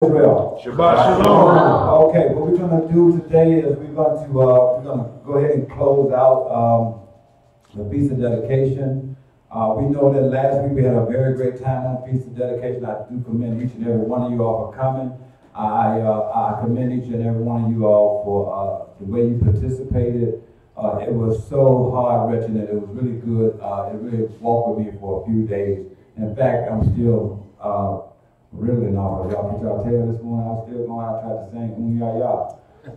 Israel. Shabbat Shalom. Okay, what we're going to do today is we're going to go ahead and close out the Feast of Dedication. We know that last week we had a very great time on Feast of Dedication. I do commend each and every one of you all for coming. I commend each and every one of you all for the way you participated. It was so heart-wrenching and it was really good. It really walked with me for a few days. In fact, I'm still really not. Y'all, y'all tell this morning I was still going out trying to sing ya ya.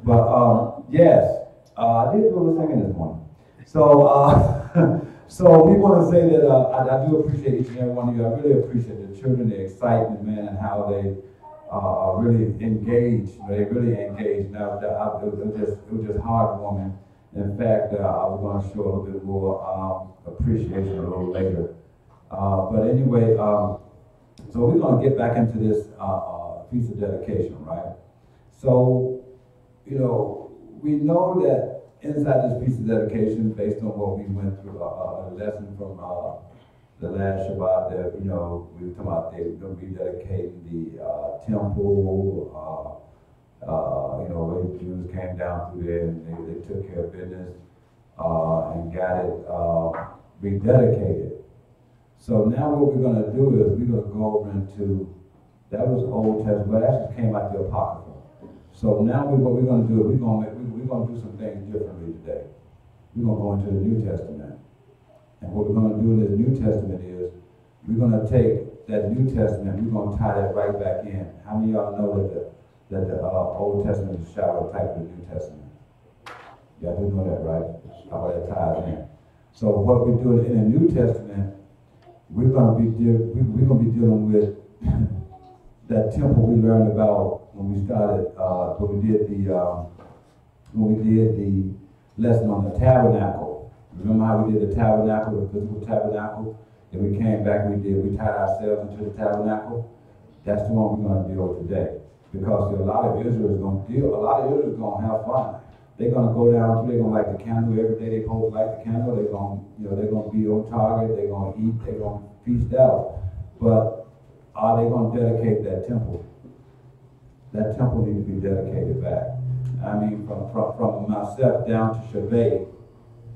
But yes, I did do a little singing this morning. So so we want to say that I do appreciate each and every one of you. I really appreciate the children, the excitement, man, and how they are really engaged. They really engaged. Now it was just heartwarming. In fact, I was going to show a little bit more appreciation a little later. But anyway. So we're going to get back into this Feast of Dedication, right? So, you know, we know that inside this Feast of Dedication, based on what we went through, a lesson from the last Shabbat, that, you know, we were talking about they were going to be dedicating the temple, you know, where the Jews came down through there and they took care of business and got it rededicated. So now what we're going to do is we're going to go over into, that was Old Testament, but actually came out the Apocrypha. So now what we're going to do is we're going to do some things differently today. We're going to go into the New Testament. And what we're going to do in this New Testament is we're going to take that New Testament, we're going to tie that right back in. How many of y'all know that the Old Testament is a shadow type of the New Testament? Y'all do know that, right? How that ties in. So what we're doing in the New Testament, we're going to be dealing with that temple we learned about when we started when we did the lesson on the tabernacle. Remember how we did the tabernacle, the physical tabernacle? Then we came back, we tied ourselves into the tabernacle. That's the one we're going to deal with today, because a lot of Israel is going to have fun. They're going to go down, they're going to light the candle every day. They're supposed to light the candle. They're going to be on target. They're going to eat. They're going to feast out. But are they going to dedicate that temple? That temple needs to be dedicated back. I mean, from myself down to Shabbat,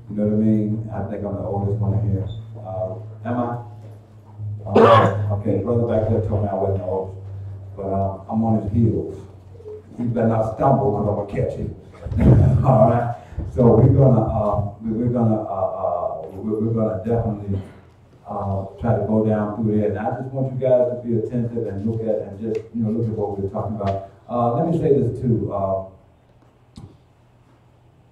you know what I mean? I think I'm the oldest one here. Am I? Okay, brother back there told me I wasn't the oldest. But I'm on his heels. He better not stumble because I'm going to catch him. All right. So we're gonna definitely try to go down through there. And I just want you guys to be attentive and look at what we're talking about. Let me say this too.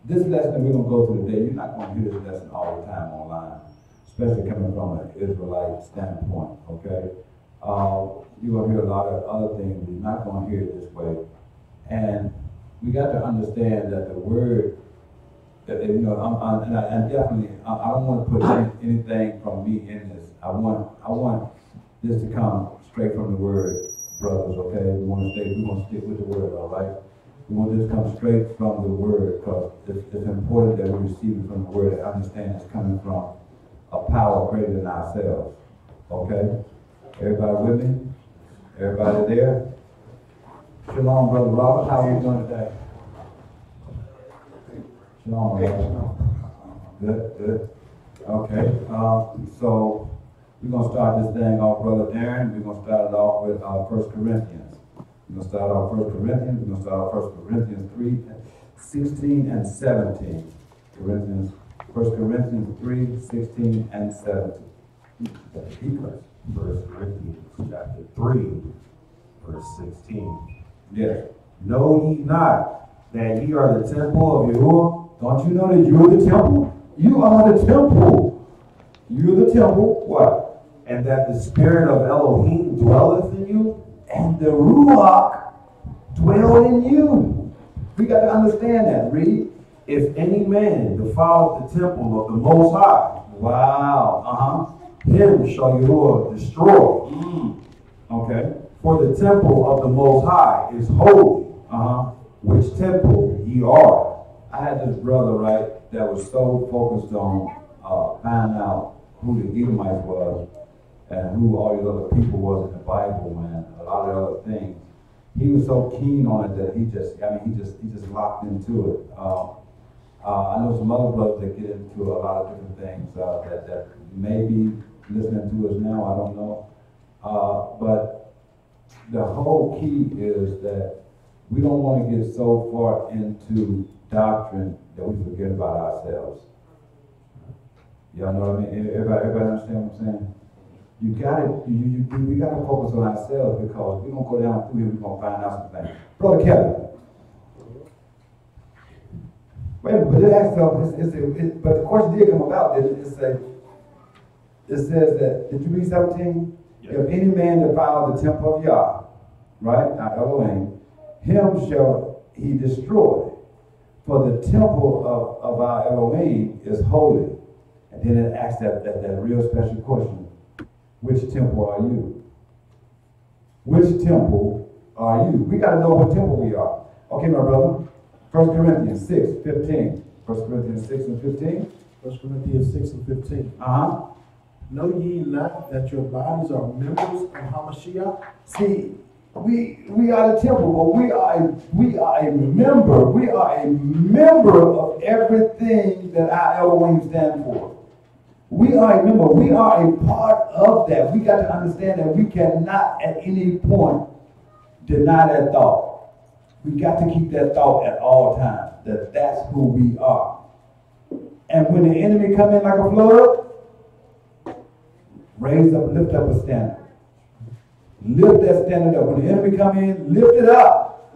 This lesson that we're gonna go through today, you're not gonna hear this lesson all the time online, especially coming from an Israelite standpoint. Okay. You're gonna hear a lot of other things, but you're not gonna hear it this way. And we got to understand that the word, that, you know, I definitely, I don't want to put anything from me in this. I want this to come straight from the word, brothers. Okay, we want to stick with the word. All right, we want this to come straight from the word, because it's important that we receive it from the word and understand it's coming from a power greater than ourselves. Okay, everybody with me? Everybody there? Shalom, Brother Robert. How are you doing today? Shalom, brother. Good. Okay. So we're going to start this thing off, Brother Darren. We're going to start it off with 1 Corinthians. We're going to start off 1 Corinthians. We're going to start off 1 Corinthians 3, 16 and 17. 1 Corinthians 3, 16 and 17. 1 Corinthians chapter 3, verse 16. Yes. Know ye not that ye are the temple of Yahuwah? Don't you know that you're the temple? You are the temple. You're the temple. What? And that the spirit of Elohim dwelleth in you, and the Ruach dwell in you. We got to understand that. Read. If any man defile the temple of the Most High, wow. Him shall Yahuwah destroy. Okay. For the temple of the Most High is holy, which temple ye are. I had this brother, right, that was so focused on finding out who the Edomites was and who all these other people was in the Bible, man, a lot of other things. he was so keen on it that he just locked into it. I know some other brothers that get into a lot of different things that may be listening to us now, I don't know. But the whole key is that we don't want to get so far into doctrine that we forget about ourselves. Y'all know what I mean? Everybody understand what I'm saying? We gotta focus on ourselves, because we're gonna go down through here, we're gonna find out some things. Brother Kevin. Wait, but it asks, but the question did come about. It says that, did you read 17? Yes. If any man defile the temple of Yah, right, our Elohim, him shall he destroy. For the temple of our Elohim is holy. And then it asks that real special question. Which temple are you? Which temple are you? We got to know what temple we are. Okay, my brother. 1 Corinthians 6, 15. 1 Corinthians 6 and 15. 1 Corinthians 6 and 15. Know ye not that your bodies are members of Hamashiach? See, we are the temple, but we are a member. We are a member of everything that our Elohim stand for. We are a member. We are a part of that. We got to understand that we cannot at any point deny that thought. We got to keep that thought at all times, that that's who we are. And when the enemy come in like a flood, lift up a standard. Lift that standard up. When the enemy come in, lift it up.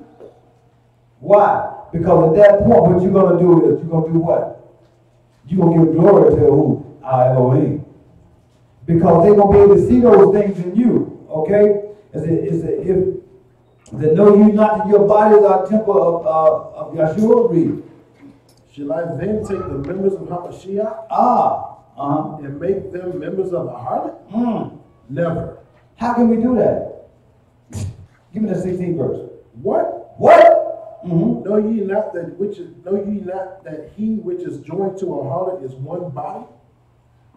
Why? Because at that point, what you're going to do is, you're going to do what? You're going to give glory to who? Our Elohim. Because they're going to be able to see those things in you. Okay? If know you not that your bodies are a temple of Yahshua? Read. Shall I then take the members of Hamashiach and make them members of a harlot? Never. How can we do that? Give me the 16th verse. What? Know ye not that he which is joined to a harlot is one body?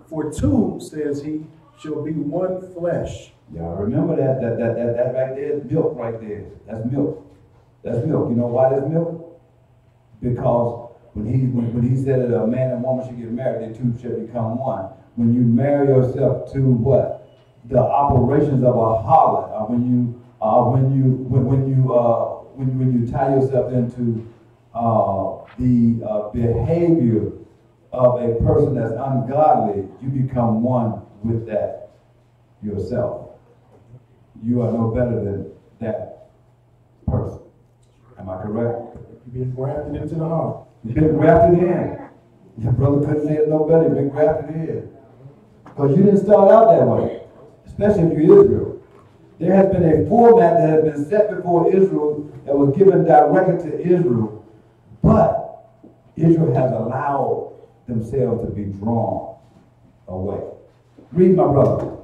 For two, says he, shall be one flesh. Y'all remember that right there is milk right there. That's milk. That's milk. You know why that's milk? Because when he said that a man and woman should get married, the two shall become one. When you marry yourself to what? The operations of a harlot, when you tie yourself into the behavior of a person that's ungodly, you become one with that yourself. You are no better than that person. Am I correct? You've been grafted into the heart. You've been grafted in. Your brother couldn't say it no better. You've been grafted in. Because you didn't start out that way, especially if you're Israel. There has been a format that has been set before Israel that was given directly to Israel, but Israel has allowed themselves to be drawn away. Read, my brother.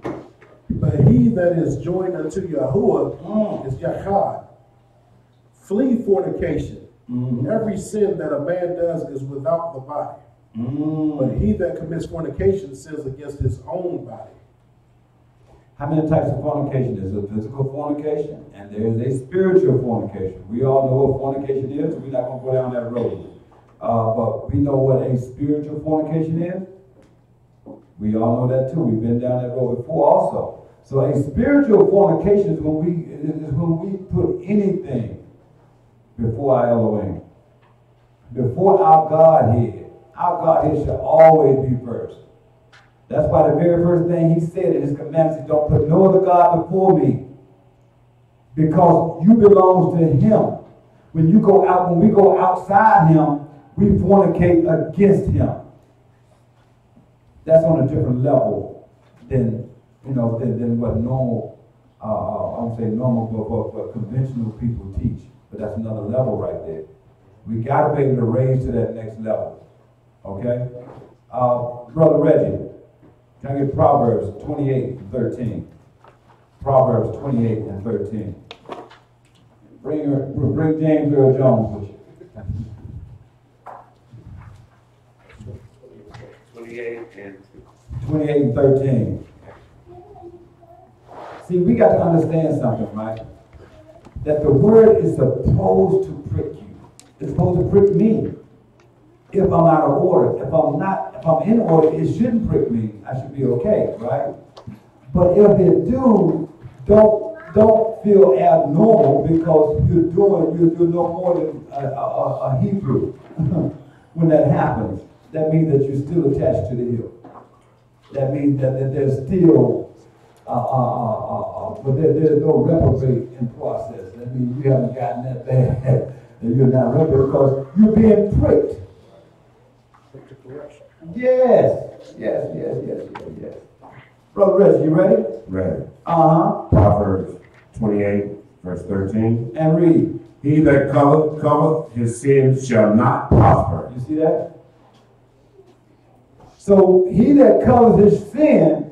But he that is joined unto Yahuwah is Yachad. Flee fornication. Every sin that a man does is without the body. But he that commits fornication sins against his own body. How many types of fornication? There's a physical fornication and there's a spiritual fornication. We all know what fornication is, so we're not going to go down that road. But we know what a spiritual fornication is. We all know that too. We've been down that road before also. So a spiritual fornication is when we put anything before our Elohim, before our Godhead. Our Godhead shall always be first. That's why the very first thing he said in his commandments is, don't put no other God before me, because you belong to him. When we go outside him, we fornicate against him. That's on a different level than what normal, I won't say normal, but conventional people teach. But that's another level right there. We got to be able to raise to that next level. Okay? Brother Reggie, can I get Proverbs 28 and 13? Proverbs 28 and 13. Bring James Earl Jones with you. 28 and 13. See, we got to understand something, right? that the word is supposed to prick you. It's supposed to prick me. If I'm out of order, if I'm in order, it shouldn't prick me. I should be okay, right? But if it do, don't feel abnormal because you're no more than a Hebrew. When that happens, that means that you're still attached to the hill. That means that there's still, but there's no reprobate in process. That means you haven't gotten that bad that you're not reprobate because you're being pricked. Yes. Brother Reggie, you ready? Ready. Uh-huh. Proverbs 28, verse 13. And read. He that covereth his sin shall not prosper. You see that? So he that covers his sin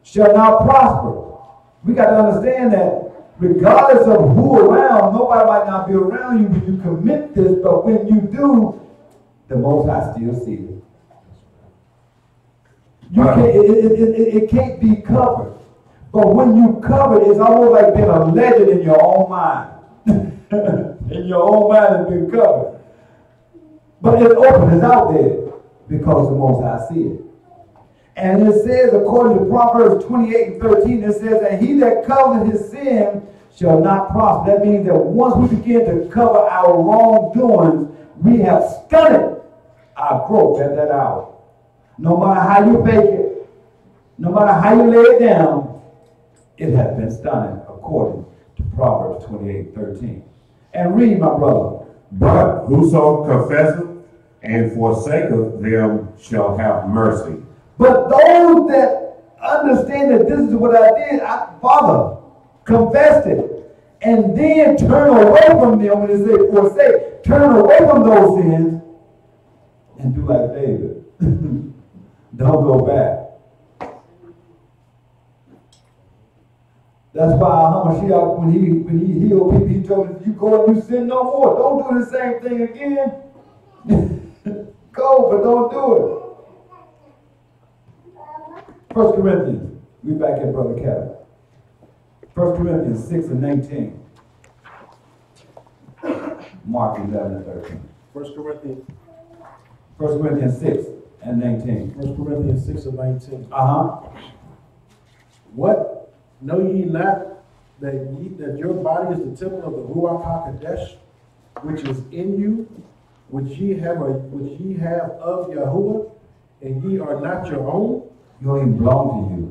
shall not prosper. We got to understand that regardless of who around, nobody might not be around you when you commit this, but when you do, the Most High still sees it. It can't be covered. But when you cover it, it's almost like being a legend in your own mind. In your own mind it's been covered. But it's open, it's out there because the Most High see it. And it says, according to Proverbs 28 and 13, it says that he that covers his sin shall not prosper. That means that once we begin to cover our wrongdoings, we have stunted our growth at that hour. No matter how you fake it, no matter how you lay it down, it has been stunted according to Proverbs 28:13. And read, my brother. But whoso confesseth and forsaketh them shall have mercy. But those that understand that this is what I did, Father, confessed it, and then turn away from them when they say forsake, turn away from those sins and do like David. Don't go back. That's why Hamashiach, when he healed people, he told us, you go and you sin no more. Don't do the same thing again. Go, but don't do it. 1 Corinthians, we back at Brother Kevin. 1 Corinthians 6 and 19. Mark 11 and 13. 1 Corinthians 6 and 19. 1 Corinthians 6 and 19. Uh-huh. What? Know ye not that your body is the temple of the Ruach HaKodesh, which is in you, which ye have of Yahuwah, and ye are not your own? You don't even belong to you.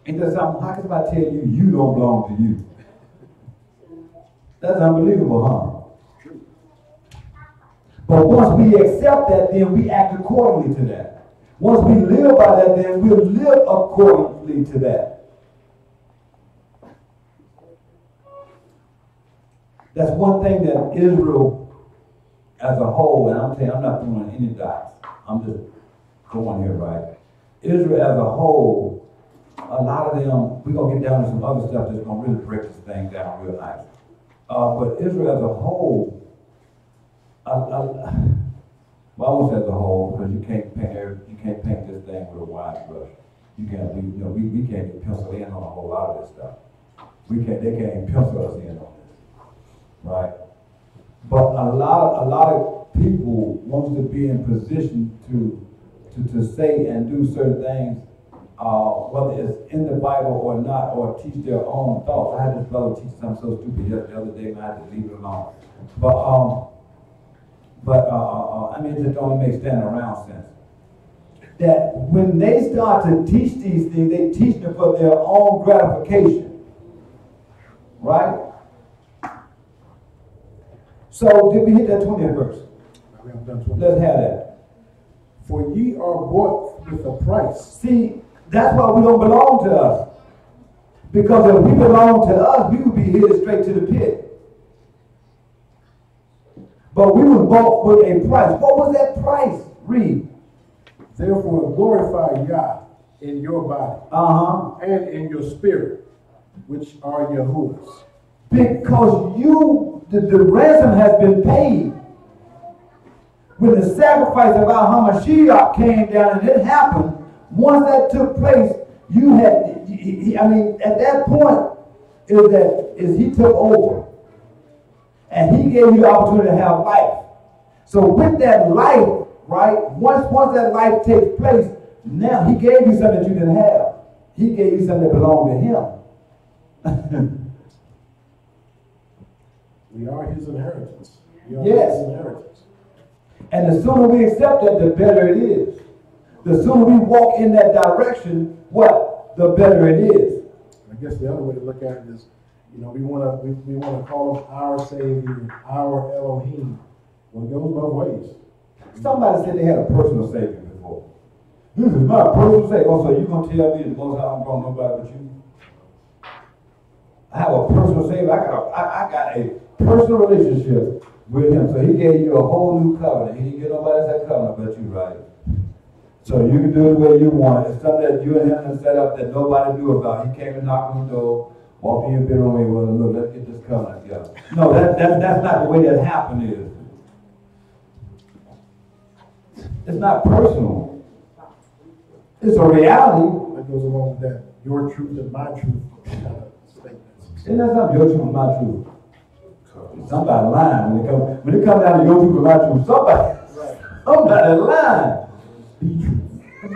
Ain't that something? How can somebody tell you you don't belong to you? That's unbelievable, huh? But once we accept that, then we act accordingly to that. Once we live by that, then we'll live accordingly to that. That's one thing that Israel as a whole, and I'm telling you, I'm not throwing any dots. I'm just going here, right? Israel as a whole, a lot of them, we're going to get down to some other stuff that's going to really break this thing down real nice. But Israel as a whole, well, I won't say as a whole, because you can't paint this thing with a wide brush. We can't even pencil in on a whole lot of this stuff. They can't even pencil us in on this. Right? But a lot of people want to be in position to say and do certain things, whether it's in the Bible or not, or teach their own thoughts. I had this brother teach something so stupid the other day, and I had to leave it alone. But I mean, it just only makes standing around sense. That when they start to teach these things, they teach them for their own gratification. Right? So did we hit that 20th verse? Let's have that. For ye are bought with a price. See, that's why we don't belong to us. Because if we belong to us, we would be headed straight to the pit. But we were bought with a price. What was that price? Read. Therefore glorify Yah in your body and in your spirit, which are Yahuwah's. Because the ransom has been paid. When the sacrifice of our Hamashiach came down and it happened, once that took place, you had, at that point, is he took over. And he gave you the opportunity to have life. So with that life, right, once that life takes place, now he gave you something that you didn't have. He gave you something that belonged to him. We are his inheritance. We are Yes. his inheritance. And the sooner we accept that, the better it is. The sooner we walk in that direction, what? The better it is. I guess the other way to look at it is, we want to call him our Savior, our Elohim. Well, it goes both ways. Somebody said they had a personal savior before. This is my personal savior. Oh, so you gonna tell me the Most High don't brought nobody but you? I have a personal savior. I got a personal relationship with him. So he gave you a whole new covenant. He didn't give nobody that covenant but you, right? So you can do it the way you want it. It's something that you and him have set up that nobody knew about. He came and knocked on the door, walked in your bedroom, and well, look, let's get this covenant together. No, that's not the way that happened is. It's not personal. It's a reality. That goes along with that, your truth and my truth kind of statements. And that's not your truth and my truth. Somebody lying when it comes down to your truth and my truth. Somebody lying.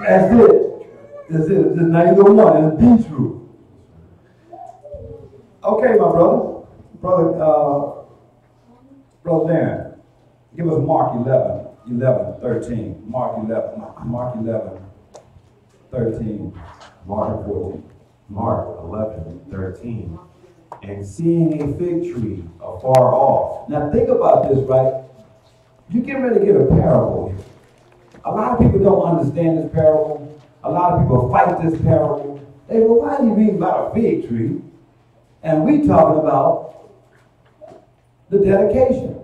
That's it. That's it. It's neither one. It's the truth. Okay, my brother. Brother Darren, give us Mark 11:13. Mark 11, 13. Mark 14. Mark 11:13. And seeing a fig tree afar off. Now think about this, right? You get ready to give a parable here. A lot of people don't understand this parable. A lot of people fight this parable. They go, why do you read about a fig tree? And we talking about the dedication.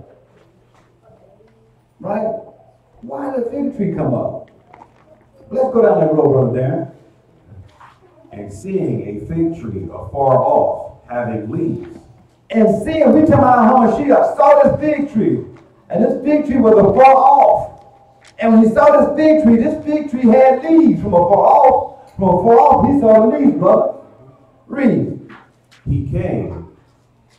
Right? Why did the fig tree come up? Let's go down that road, Brother Darren. And seeing a fig tree afar off, having leaves. And seeing, we talking about Hamashiach saw this fig tree. And this fig tree was afar off. And when he saw this fig tree had leaves from afar off. From afar off, he saw the leaves, brother. Read. He came,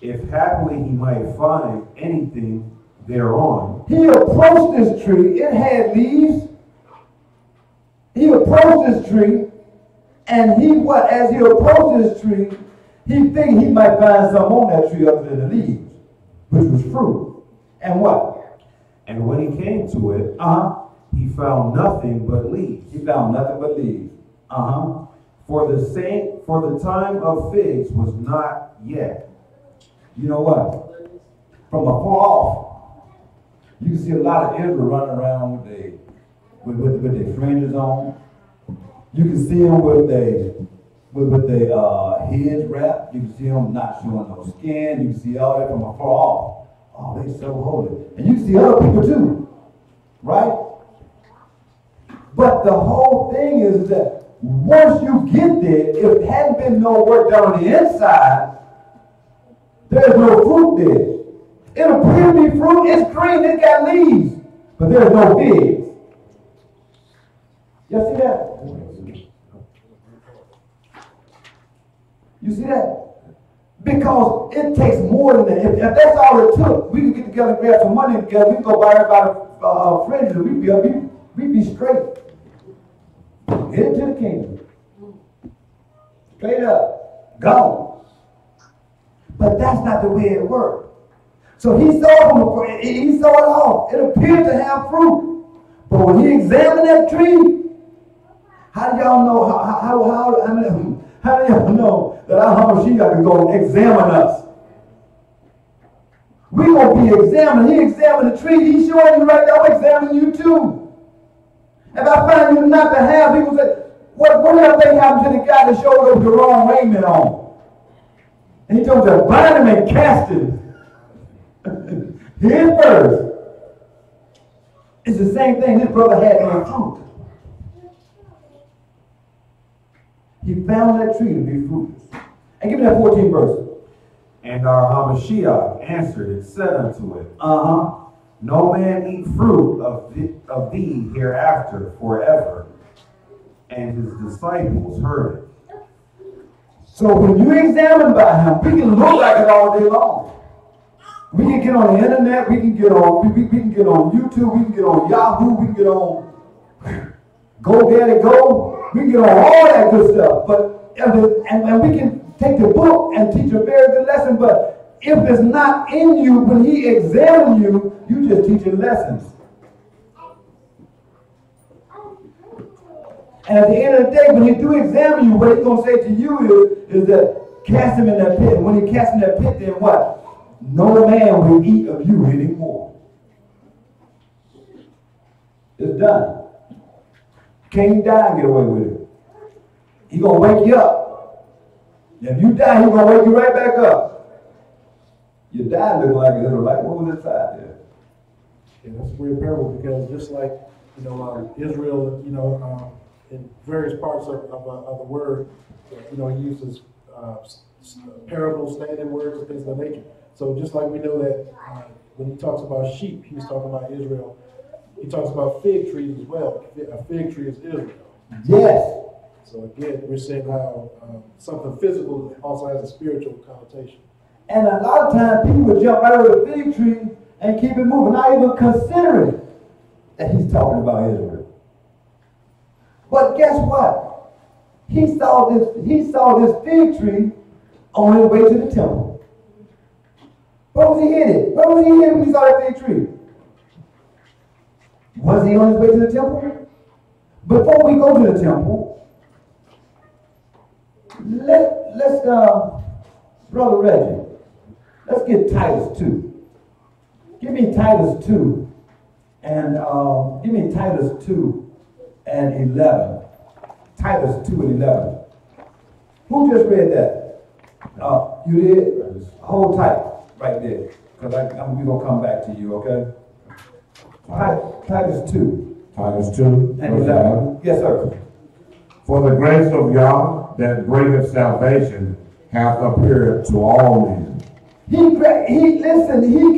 if happily he might find anything thereon. He approached this tree. It had leaves. He approached this tree. And as he approached this tree, he figured he might find something on that tree other than the leaves, which was fruit. And what? And when he came to it, he found nothing but leaves. He found nothing but leaves. For the time of figs was not yet. You know what? From afar off, you can see a lot of Israel running around with their fringes on. You can see them with their heads wrapped. You can see them not showing no skin. You can see all that from afar off. Oh, they so holy. And you can see other people too, right? But the whole thing is that once you get there, if it hadn't been no work done on the inside, there's no fruit there. It appears to be fruit. It's green. It got leaves, but there's no figs. You see that? You see that? Because it takes more than that. If that's all it took, we could get together and grab some money together. We could go buy everybody fringes and we'd be straight. Head to the kingdom. Straight up. Gone. But that's not the way it worked. So he saw it all. It appeared to have fruit. But when he examined that tree, how do y'all know how do y'all know that our Hamashiach can go and examine us? We're going to be examined. He examined the tree. He's showing you right there. I'm examining you too. If I find you not to have, people say, what do you think happened to the guy that showed up the wrong raiment on? And he told me to bind him and cast him. His first. It's the same thing. This brother had no fruit. He found that tree to be fruitless. And give me that 14th verse. And our Hamashiach answered and said unto it, No man eat fruit of thee hereafter forever. And his disciples heard it. So when you examine by him, we can look like it all day long. We can get on the internet, we can get on YouTube, we can get on Yahoo, we can get on GoDaddy Go, we can get on all that good stuff. But and we can take the book and teach a very good lesson, but if it's not in you, when he examines you, you just teaching lessons. And at the end of the day, when he do examine you, what he's going to say to you is that cast him in that pit. And when he casts him in that pit, then what? No man will eat of you anymore. It's done. Can't die and get away with it. He's going to wake you up. And if you die, he's going to wake you right back up. You die looking like it. Like, what was inside there? Yeah, that's a weird parable because just like, Israel, in various parts of the word, he uses parables, standing words, and things of that nature. So just like we know that when he talks about sheep, he's talking about Israel. He talks about fig trees as well. A fig tree is Israel. Yes. So again, we're saying how something physical also has a spiritual connotation. And a lot of times people would jump right over the fig tree and keep it moving, not even considering that he's talking about Israel. But guess what? He saw this fig tree on his way to the temple. Where was he headed? Where was he headed when he saw that fig tree? Was he on his way to the temple? Before we go to the temple, let's Brother Reggie, let's get Titus 2. Give me Titus 2 and give me Titus 2 and 11. Titus 2 and 11. Who just read that? You did? Hold tight right there. Because we're going to come back to you, okay? Titus 2. Titus 2 and 11. Yes, sir. For the grace of Yah that bringeth salvation hath appeared to all men. He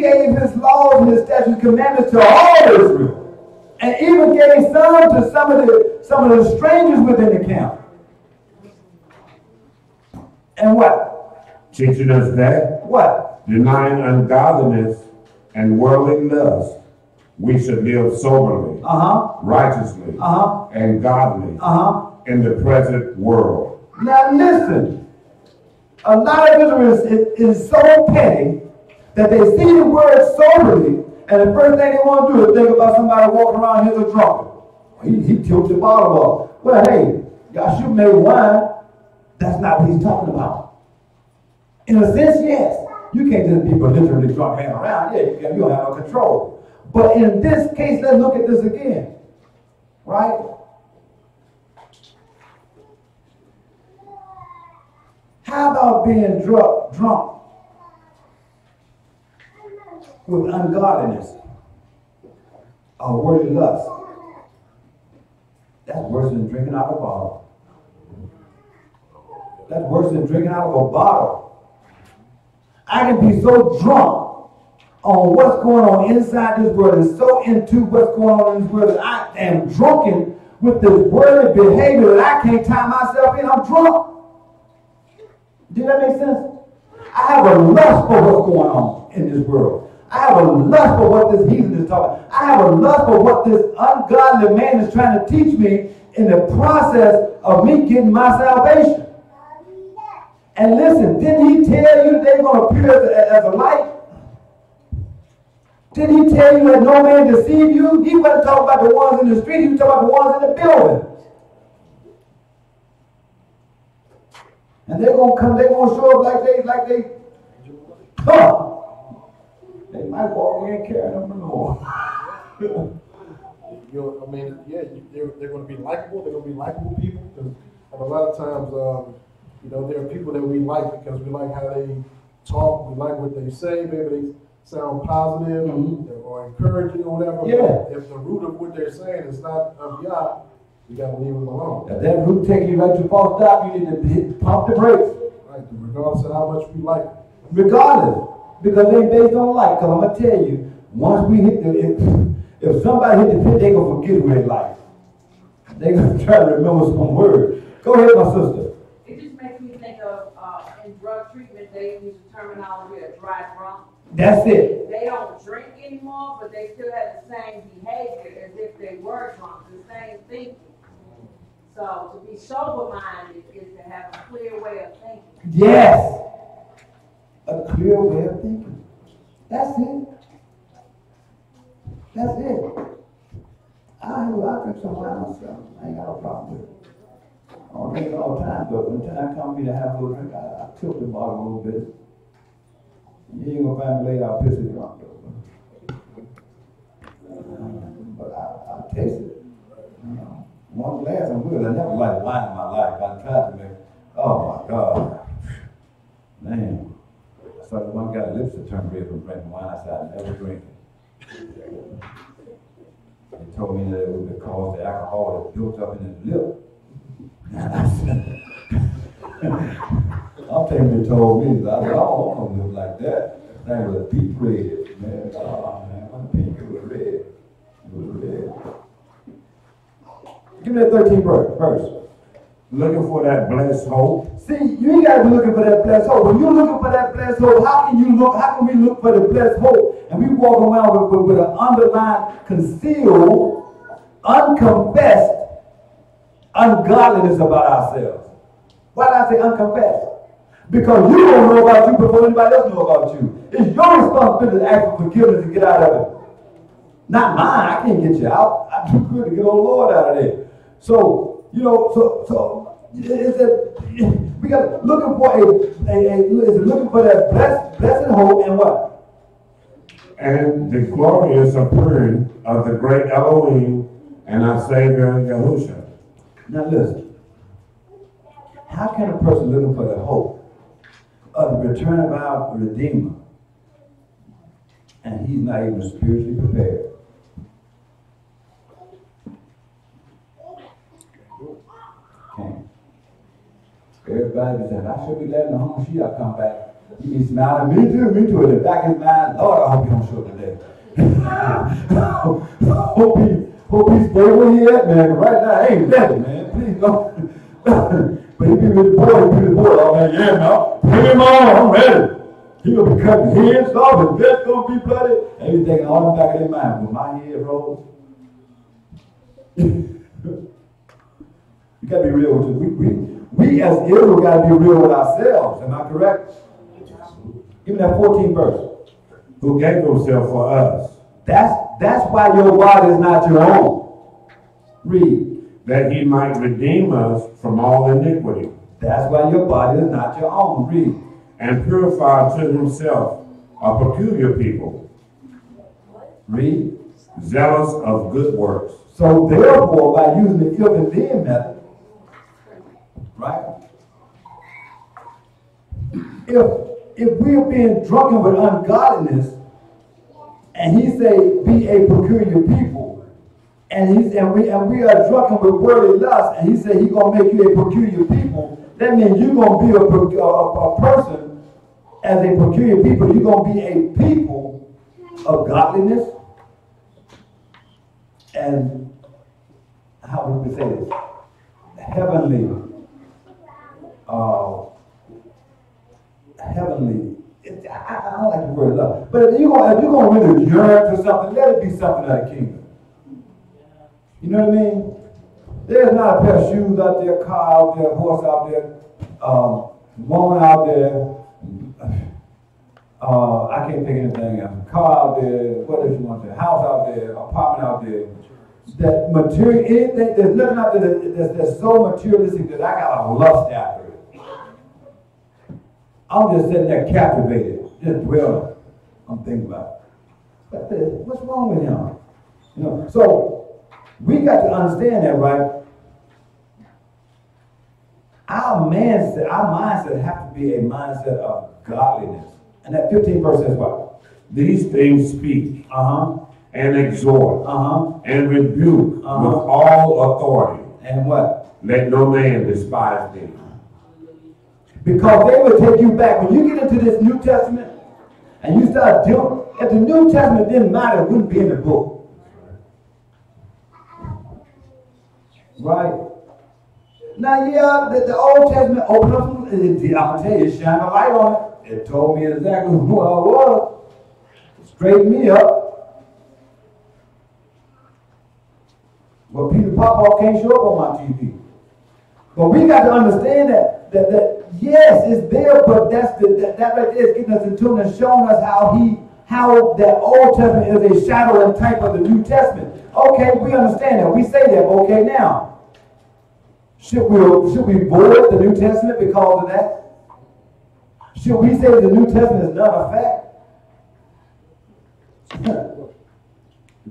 gave his laws and his statutes and commandments to all Israel. And even gave some to some of the strangers within the camp. And what? Teaching us that, what? Denying ungodliness and worldly lust, we should live soberly, righteously, and godly in the present world. Now listen, a lot of Israel is so petty that they see the word soberly, and the first thing they want to do is think about somebody walking around here as a drunkard. He tilted the bottle off. Well, hey, y'all should make wine. That's not what he's talking about. In a sense, yes. You can't just be belligerently drunk hanging around. Yeah, you don't have no control. But in this case, let's look at this again. Right? How about being drunk with ungodliness or worldly lust? That's worse than drinking out of a bottle. That's worse than drinking out of a bottle. I can be so drunk on what's going on inside this world and so into what's going on in this world that I am drunken with this worldly behavior that I can't tie myself in. I'm drunk. Did that make sense? I have a lust for what's going on in this world. I have a lust for what this heathen is talking. I have a lust for what this ungodly man is trying to teach me in the process of me getting my salvation. And listen, didn't he tell you they're going to appear as a light? Didn't he tell you that no man deceive you? He wasn't talking about the ones in the street. He was talking about the ones in the building. And they're going to come, they're going to show up like they come. They might walk in and carry them along. They're going to be likable. They're going to be likable people. And a lot of times, there are people that we like because we like how they talk, we like what they say, maybe they sound positive or encouraging or whatever. Yeah. If the root of what they're saying is not of Yah, you got to leave them alone. If that root taking you right to false doctrine, you need to pump the brakes. Right, regardless of how much we like it. Regardless. Because they based on life. Because I'm going to tell you, once we hit if somebody hit the pit, they're going to forget who they like. They're going to try to remember some word. Go ahead, my sister. It just makes me think of in drug treatment, they use the terminology of dry drunk. That's it. They don't drink anymore, but they still have the same behavior as if they were drunk, the same thinking. So to be sober-minded is to have a clear way of thinking. Yes. A clear way of thinking. That's it. That's it. I drink some wine myself. I ain't got no problem with it. I don't drink it all the time, but when the time comes for me to have a little drink, I tilt the bottle a little bit. You ain't gonna find me later, I'll piss it drunk though. But I taste it. You know, one glass I'm good. I never liked wine in my life. I tried to make, oh my God. Man. I saw the one guy's lips that turned red from drinking wine. I said, I never drink it. They told me that it was because the alcohol that built up in his lip. I'm telling you, they told me, I said, I don't want to live like that. That thing was deep red, man. Oh, man, when pink, it was red. It was red. Give me that 13th verse. Looking for that blessed hope. See, you ain't got to be looking for that blessed hope. When you're looking for that blessed hope, how can we look for the blessed hope? And we walk around with an underlying, concealed, unconfessed ungodliness about ourselves. Why did I say unconfessed? Because you don't know about you before anybody else knows about you. It's your responsibility to ask for forgiveness and get out of it. Not mine. I can't get you out. I'm too good to get old Lord out of there. So, you know, we got looking for that blessed hope and what? And the glorious appearing of the great Elohim and our Savior Yahushua. Now listen. How can a person looking for the hope of the return of our Redeemer and he's not even spiritually prepared? Okay. Everybody said, I should be letting the home Mashiach come back. He be smiling, me too. In the back of his mind, Lord, I hope you don't show up today. hope he stay where he at, man. Right now, I ain't ready, man. Please don't. But he be with the boy, oh man, yeah, now, put him on, I'm ready. He gonna be cutting heads off, his vest gonna be bloody. Everything all in the back of their mind. Will my head rolls? You gotta be real with you. We as Israel gotta be real with ourselves. Am I correct? Give me that 14th verse. Who gave himself for us. That's why your body is not your own. Read. That he might redeem us from all iniquity. That's why your body is not your own. Read. And purify to himself a peculiar people. Read. Zealous of good works. So therefore, by using the if and then method, right? If we're being drunken with ungodliness, and he say, be a peculiar people, and we are drunken with worldly lust, and he say he's gonna make you a peculiar people, that means you're gonna be a person as a peculiar people. You're gonna be a people of godliness, and how would we say this? Heavenly. I don't like the word love, but if you're gonna really yearn for something, let it be something of the kingdom. You know what I mean? There's not a pair of shoes out there, car out there, horse out there, woman out there. I can't think of anything else. Car out there, what else you want to say? House out there, apartment out there. That material, anything, there's nothing out there that's so materialistic that I got a lust after it. I'm just sitting there captivated, just dwelling. I'm thinking about it. What's wrong with him? You know, so we got to understand that, right? Our mindset have to be a mindset of godliness. And that 15th verse says what? These things speak. And exhort. And rebuke with all authority. And what? Let no man despise thee. Because they will take you back. When you get into this New Testament and you start dealing, if the New Testament didn't matter, it wouldn't be in the book. Right? Now, yeah, the Old Testament opened up, I'm going to tell you, it shined a light on it. It told me exactly who I was. straighten me up. But Peter Popoff can't show up on my TV. But we got to understand that yes, it's there, but that right there is getting us in tune and showing us how that Old Testament is a shadow and type of the New Testament. Okay, we understand that. We say that. Okay, now, should we void the New Testament because of that? Should we say the New Testament is not a fact?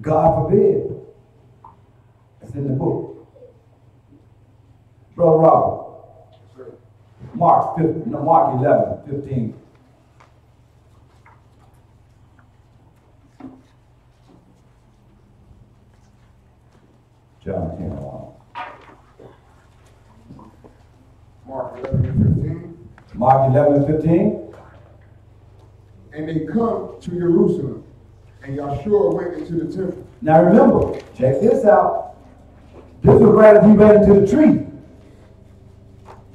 God forbid. It's in the book. Brother Robert. Mark 11:15. John 10:1. Mark 11:15. Mark 11:15. And they come to Jerusalem, and Yahshua went into the temple. Now remember, check this out. This was right as he ran into the tree.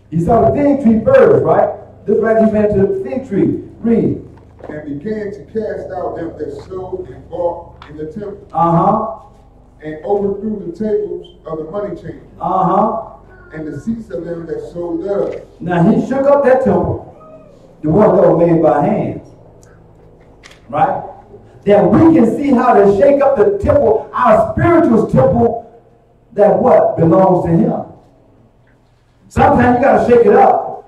He saw the fig tree first, right? This right as he ran into the fig tree. Read. And began to cast out them that sold and bought in the temple. And overthrew the tables of the money changers. And the seats of them that sold doves. Now he shook up that temple, the one that was made by hands. Right? That we can see how to shake up the temple, our spiritual temple, that what? Belongs to him. Sometimes you got to shake it up.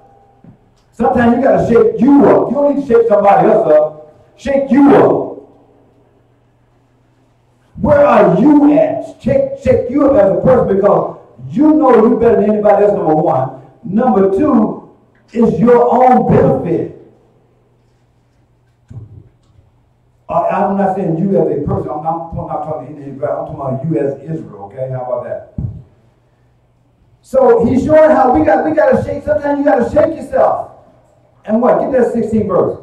Sometimes you got to shake you up. You don't need to shake somebody else up. Shake you up. Where are you at? Shake you up as a person because you know you better than anybody else, number one. Number two is your own benefit. I'm not saying you as a person. I'm not talking to anybody. I'm talking about you as Israel. Okay, how about that? So he's showing how we got to shake. Sometimes you got to shake yourself. And what? Get that 16th verse.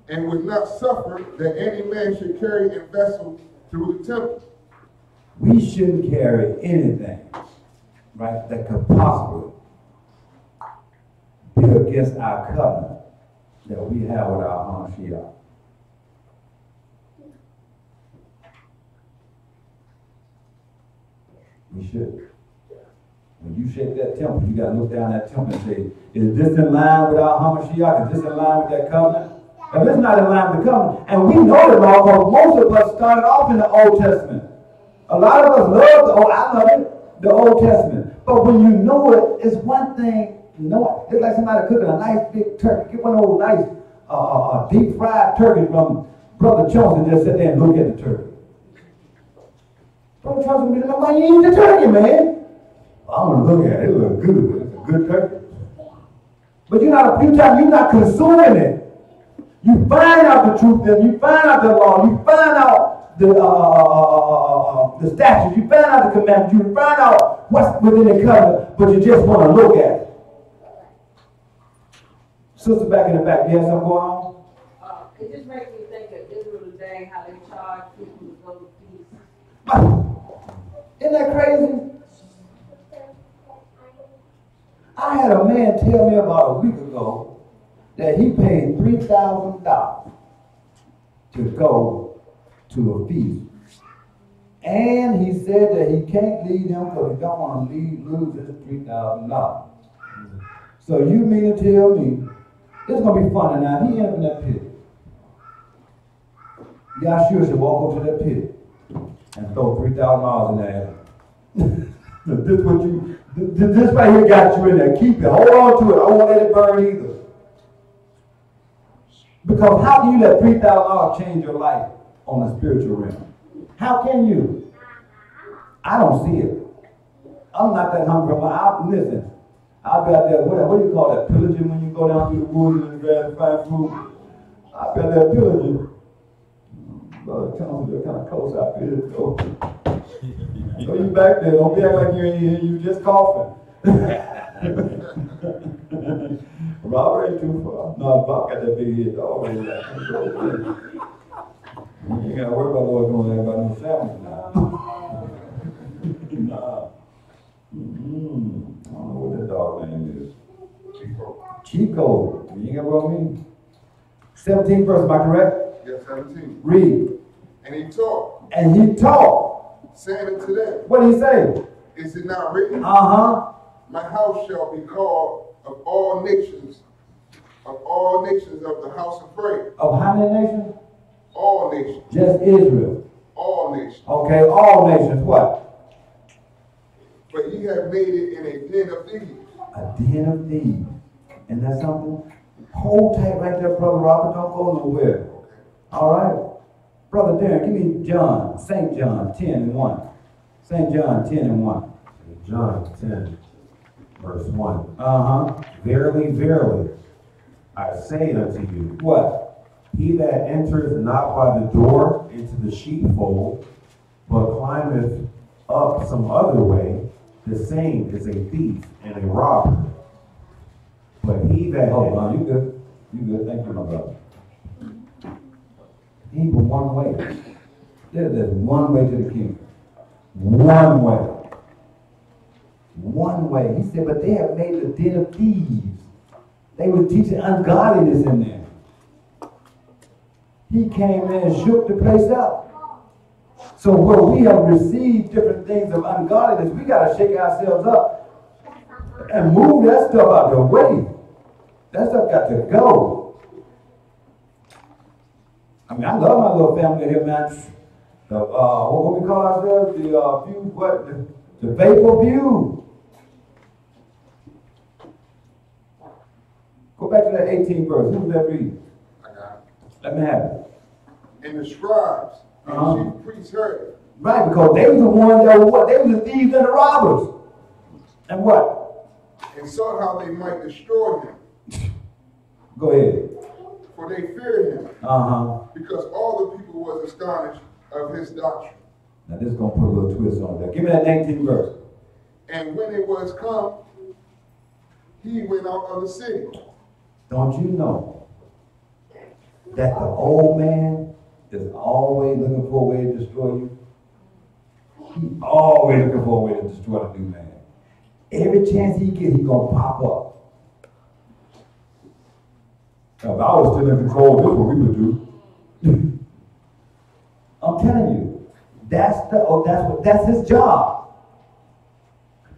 And would not suffer that any man should carry a vessel through the temple. We shouldn't carry anything, right, that could possibly be against our covenant that we have with our Hamashiach. We should. When you shake that temple, you got to look down that temple and say, is this in line with our Hamashiach? Is this in line with that covenant? If it's not in line with the covenant, and we know the law because most of us started off in the Old Testament. A lot of us love I love it, the Old Testament. But when you know it, it's one thing, you know it. It's like somebody cooking a nice big turkey. Get one of those nice deep fried turkey from Brother Jones and just sit there and look at the turkey. Brother Jones will be like, why you eat the turkey, man? I'm going to look at it. It looks good. It's a good turkey. But you're not consuming it. You find out the truth, then you find out the law, you find out the statutes, you find out the commandments, you find out what's within the covenant, but you just want to look at it. Sister back in the back, you have something going on? It just makes me think of Israel today, how they charge people to go to peace. Isn't that crazy? I had a man tell me about a week ago that he paid $3,000 to go to a feast. And he said that he can't leave them because he don't want to lose his $3,000. So you mean to tell me it's going to be fun now? He ended in that pit. Yahshua should walk over to that pit and throw $3,000 in there. This right here got you in there. Keep it. Hold on to it. I won't let it burn either. Because how can you let $3,000 change your life on the spiritual realm? How can you? I don't see it. I'm not that hungry. Listen, I'll be out there. What do you call that? Pillaging when you go down through the woods and grab find food. I'll be out there pillaging. Brother, you're kind of close out here. So you back there. Don't be acting like you're in here. You just coughing. Robert ain't too far. No, Bob got that big head dog. You ain't got to worry about what's going on about no sandwich now. Nah. I don't know what that dog name is. Chico. You ain't got what I mean? 17th verse, am I correct? Yes. Verse 17. Read. And he taught. And he taught. Saying unto them. What did he say? Is it not written? My house shall be called of all nations of the house of prayer. Of how many nations? All nations. Just Israel. All nations. Okay, all nations. What? But ye have made it in a den of thieves. A den of thieves. And that's something? Hold tight right there, Brother Robert. Don't go nowhere. Okay. All right. Brother Darren, give me John, St. John 10 and 1. St. John 10 and 1. John 10, verse 1. Uh-huh. Verily, verily, I say unto you, What? he that entereth not by the door into the sheepfold, but climbeth up some other way, the same is a thief and a robber. But he that... Hold on, you good. You good. Thank you, my brother. Ain't but one way. There's one way to the kingdom. One way. One way. He said, but they have made a den of thieves. They were teaching ungodliness in there. He came in and shook the place up. So where we have received different things of ungodliness, we got to shake ourselves up and move that stuff out the way. That stuff got to go. I mean, I love my little family here, man. What we call ourselves? The view, what? The faithful view. Go back to that 18th verse. Who's that reading? I got it. Let me have it. And the scribes and chief priests heard it. Right, because they was the ones that were what? They was the thieves and the robbers. And what? And sought how they might destroy him. Go ahead. For they feared him. Because all the people was astonished of his doctrine. Now this is going to put a little twist on that. Give me that 19th verse. And when it was come, he went out of the city. Don't you know that the old man is always looking for a way to destroy you? He's always looking for a way to destroy the new man. Every chance he gets, he's going to pop up. Now, if I was still in control, this is what we would do. I'm telling you, that's his job.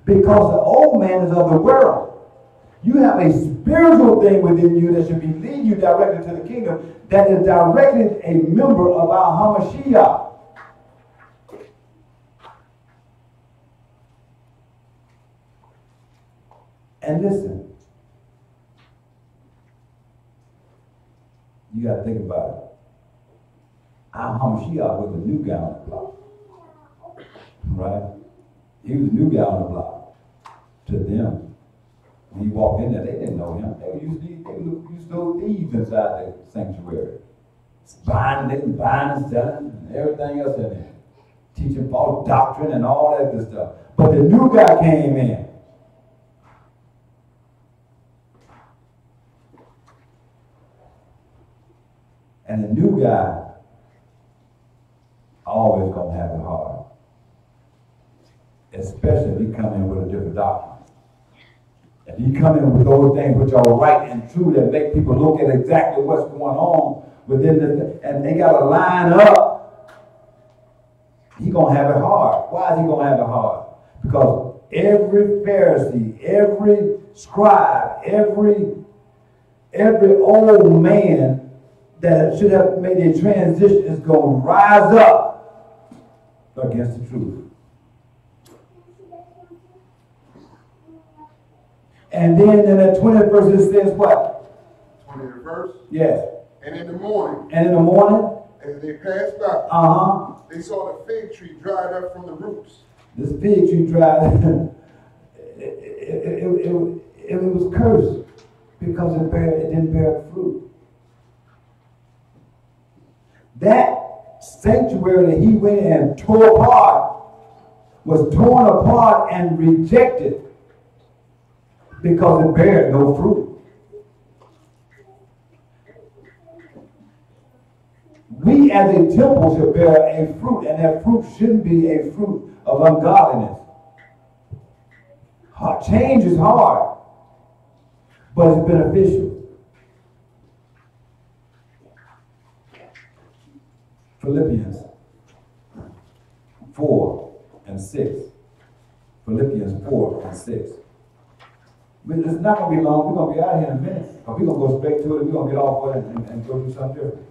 Because the old man is of the world. You have a spiritual thing within you that should be leading you directly to the kingdom that is directly a member of our Hamashiach. And listen, you got to think about it. Our Hamashiach was the new guy on the block. Right? He was the new guy on the block. To them. When he walked in there, they didn't know him. They used those thieves inside the sanctuary. Buying and selling and everything else in there. Teaching false doctrine and all that good stuff. But the new guy came in. And the new guy always gonna have it hard. Especially if he come in with a different doctrine. If you come in with those things which are right and true that make people look at exactly what's going on within and they got to line up, he's going to have it hard. Why is he going to have it hard? Because every Pharisee, every scribe, every old man that should have made a transition is going to rise up against the truth. And then in the 20th verse it says what? 20th verse? Yes. And in the morning. And in the morning? As they passed by. They saw the fig tree dried up from the roots. This fig tree dried. it was cursed because it didn't bear fruit. That sanctuary that he went and tore apart was torn apart and rejected. Because it bears no fruit. We as a temple should bear a fruit, and that fruit shouldn't be a fruit of ungodliness. Change is hard, but it's beneficial. Philippians 4 and 6. Philippians 4 and 6. But it's not going to be long. We're going to be out of here in a minute. Or we're going to go straight to it and we're going to get off of it and go do something different.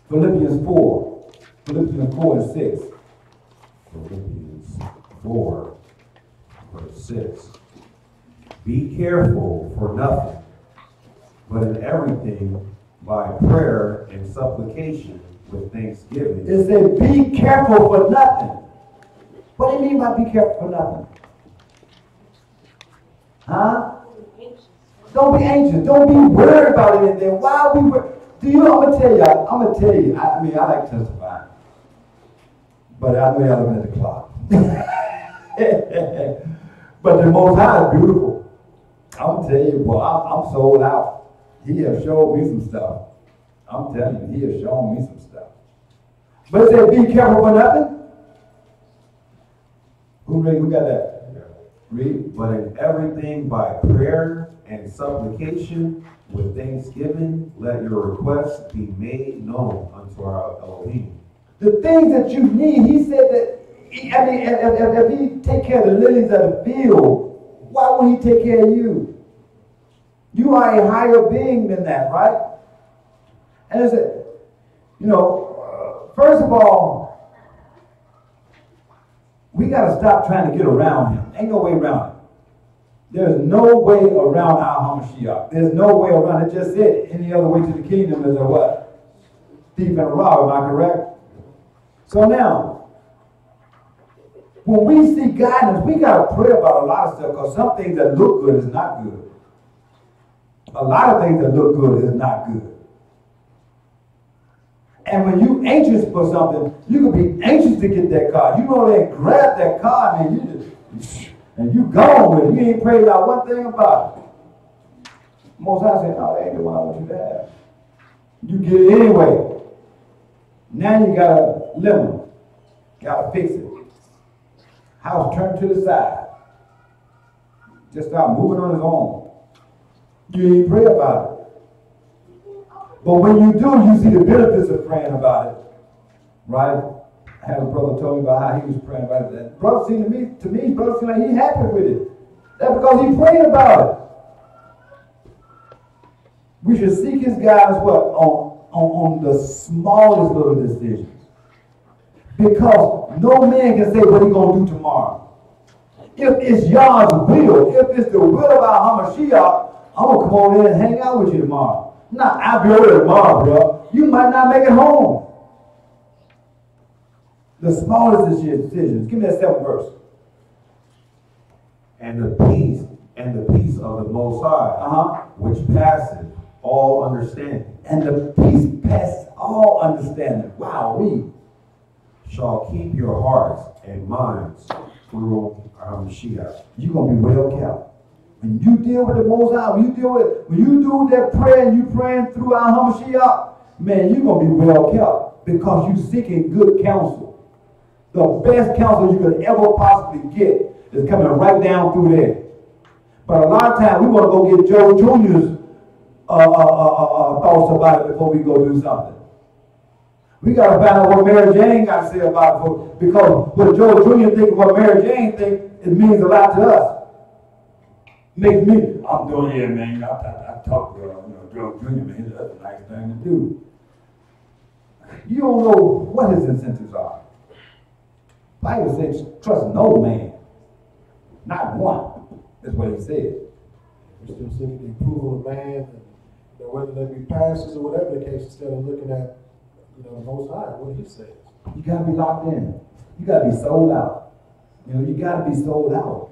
Philippians 4. Philippians 4 and 6. Philippians 4, verse 6. Be careful for nothing, but in everything by prayer and supplication with thanksgiving. It said, be careful for nothing. What do you mean by be careful for nothing? Huh? Don't be anxious. Don't be worried about anything. Why are we worried? I'm going to tell you. I mean, I like testifying. But I know y'all looking at the clock. But the Most High is beautiful. I'm going to tell you, boy, I'm sold out. He has showed me some stuff. I'm telling you, he has shown me some stuff. But it said, be careful for nothing. Who got that? Read. But in everything by prayer and supplication with thanksgiving, let your requests be made known unto our Elohim. The things that you need, he said that, if he take care of the lilies of the field, why won't he take care of you? You are a higher being than that, right? And I said, first of all, we got to stop trying to get around him. Ain't no way around him. There's no way around our HaMashiach. There's no way around it. Just said any other way to the kingdom is a what? Thief and a robber, am I correct? So now, when we see guidance, we got to pray about a lot of stuff because some things that look good is not good. A lot of things that look good is not good. And when you anxious for something, you can be anxious to get that car. You know they grab that car and you gone with it. You ain't prayed about one thing about it. Most High said, no, that ain't the one I want you to have. You get it anyway. Now you got a lemon. Got to fix it. House turned to the side. Just start moving on its own. You ain't pray about it. But when you do, you see the benefits of praying about it. Right? I had a brother told me about how he was praying about it. And brother seemed like he happy with it. That's because he prayed about it. We should seek his guidance on the smallest little decisions. Because no man can say what he's going to do tomorrow. If it's Yah's will, if it's the will of our HaMashiach, I'm going to come over there and hang out with you tomorrow. Nah, I'll be over there tomorrow, bro. You might not make it home. The smallest decisions. Give me that 7th verse. And the peace of the Most High, which passeth all understanding. And the peace passes all understanding. Wow, read. Shall keep your hearts and minds through our Mashiach. You're going to be well kept. When you deal with the Most High, when you do that prayer and you praying through our HaMashiach, man, you're going to be well kept because you're seeking good counsel. The best counsel you could ever possibly get is coming right down through there. But a lot of times we want to go get Joe Jr.'s thoughts about it before we go do something. We got to find out what Mary Jane got to say about it because what Joe Jr. thinks, what Mary Jane thinks, it means a lot to us. Makes me, I'm doing it, man. I talk to Joe Jr., man. That's a nice thing to do. You don't know what his incentives are. Bible says, trust no man. Not one. That's what he said. We're still seeking the approval of man, and whether they be pastors or whatever the case, instead of looking at the Most High, what he says. You got to be locked in. You got to be sold out. You got to be sold out.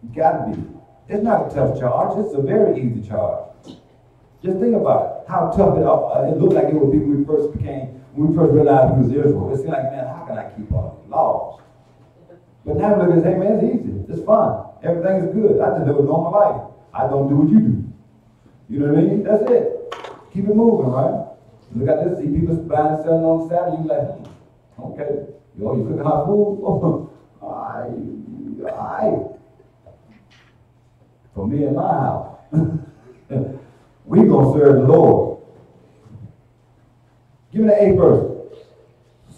You got to be. It's not a tough charge. It's a very easy charge. Just think about it. How tough it looked like it would be when we first realized we was Israel. It's like, man, how can I keep all these laws? But now look and say, man, it's easy. It's fun. Everything is good. I just live a normal life. I don't do what you do. You know what I mean? That's it. Keep it moving, right? Look at this. See people buying and selling on Saturday. You like, okay. You cooking hot food? All right. For me and my house. We gonna serve the Lord. Give me the 8th verse.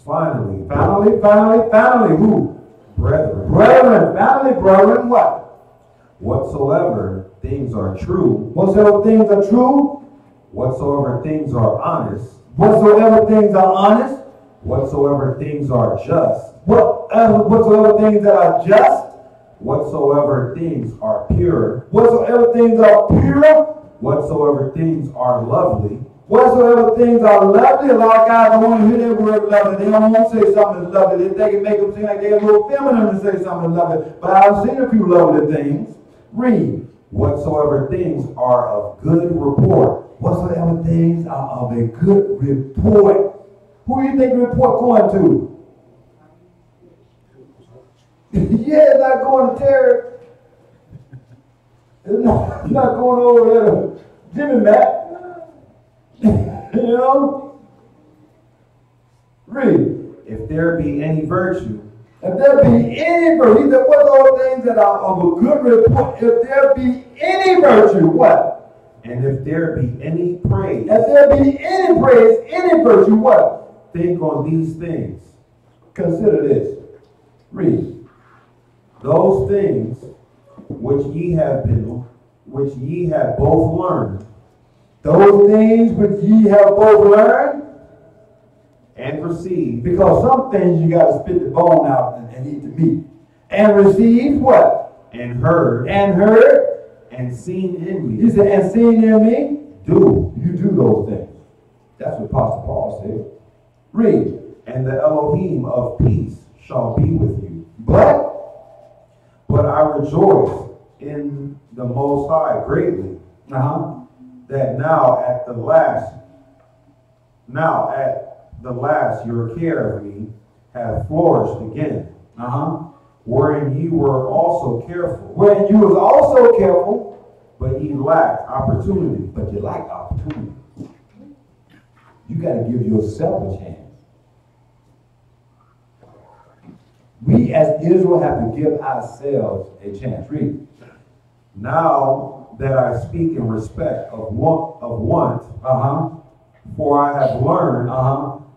Finally, Finally, who? brethren, Finally, brethren, what? whatsoever things are true, Whatsoever things are true, whatsoever things are honest, whatsoever things are honest, whatsoever things are just, whatsoever things that are just, whatsoever things are pure, whatsoever things are pure, whatsoever things are lovely, whatsoever things are lovely. A lot of guys don't want to hear that word lovely. They don't want to say something that's lovely. They think it makes them seem like they're a little feminine to say something lovely. But I've seen a few lovely things. Read. whatsoever things are of good report. Whatsoever things are of a good report. Who do you think the report going to? Yeah, it's not going to Terry. It's not going over there to Jimmy Mac. You know? Read. If there be any virtue, If there be any virtue, he said, what are those things that are of a good report? If there be any virtue, what? and if there be any praise, If there be any praise, any virtue, what? think on these things. Consider this. Read. Those things which ye have both learned Those things which ye have both learned, and received, because some things you got to spit the bone out and eat the meat. And received what? and heard, And heard. and seen in He me, said, and seen in me. do, You do those things. That's what Apostle Paul said. Read. and the Elohim of peace shall be with you. But I rejoice in the Most High greatly, that now at the last your care of me hath flourished again, wherein ye were also careful, when you was also careful, but ye lacked opportunity. but you lack opportunity. You got to give yourself a chance. We as Israel have to give ourselves a chance. Read. Now that I speak in respect of want, for I have learned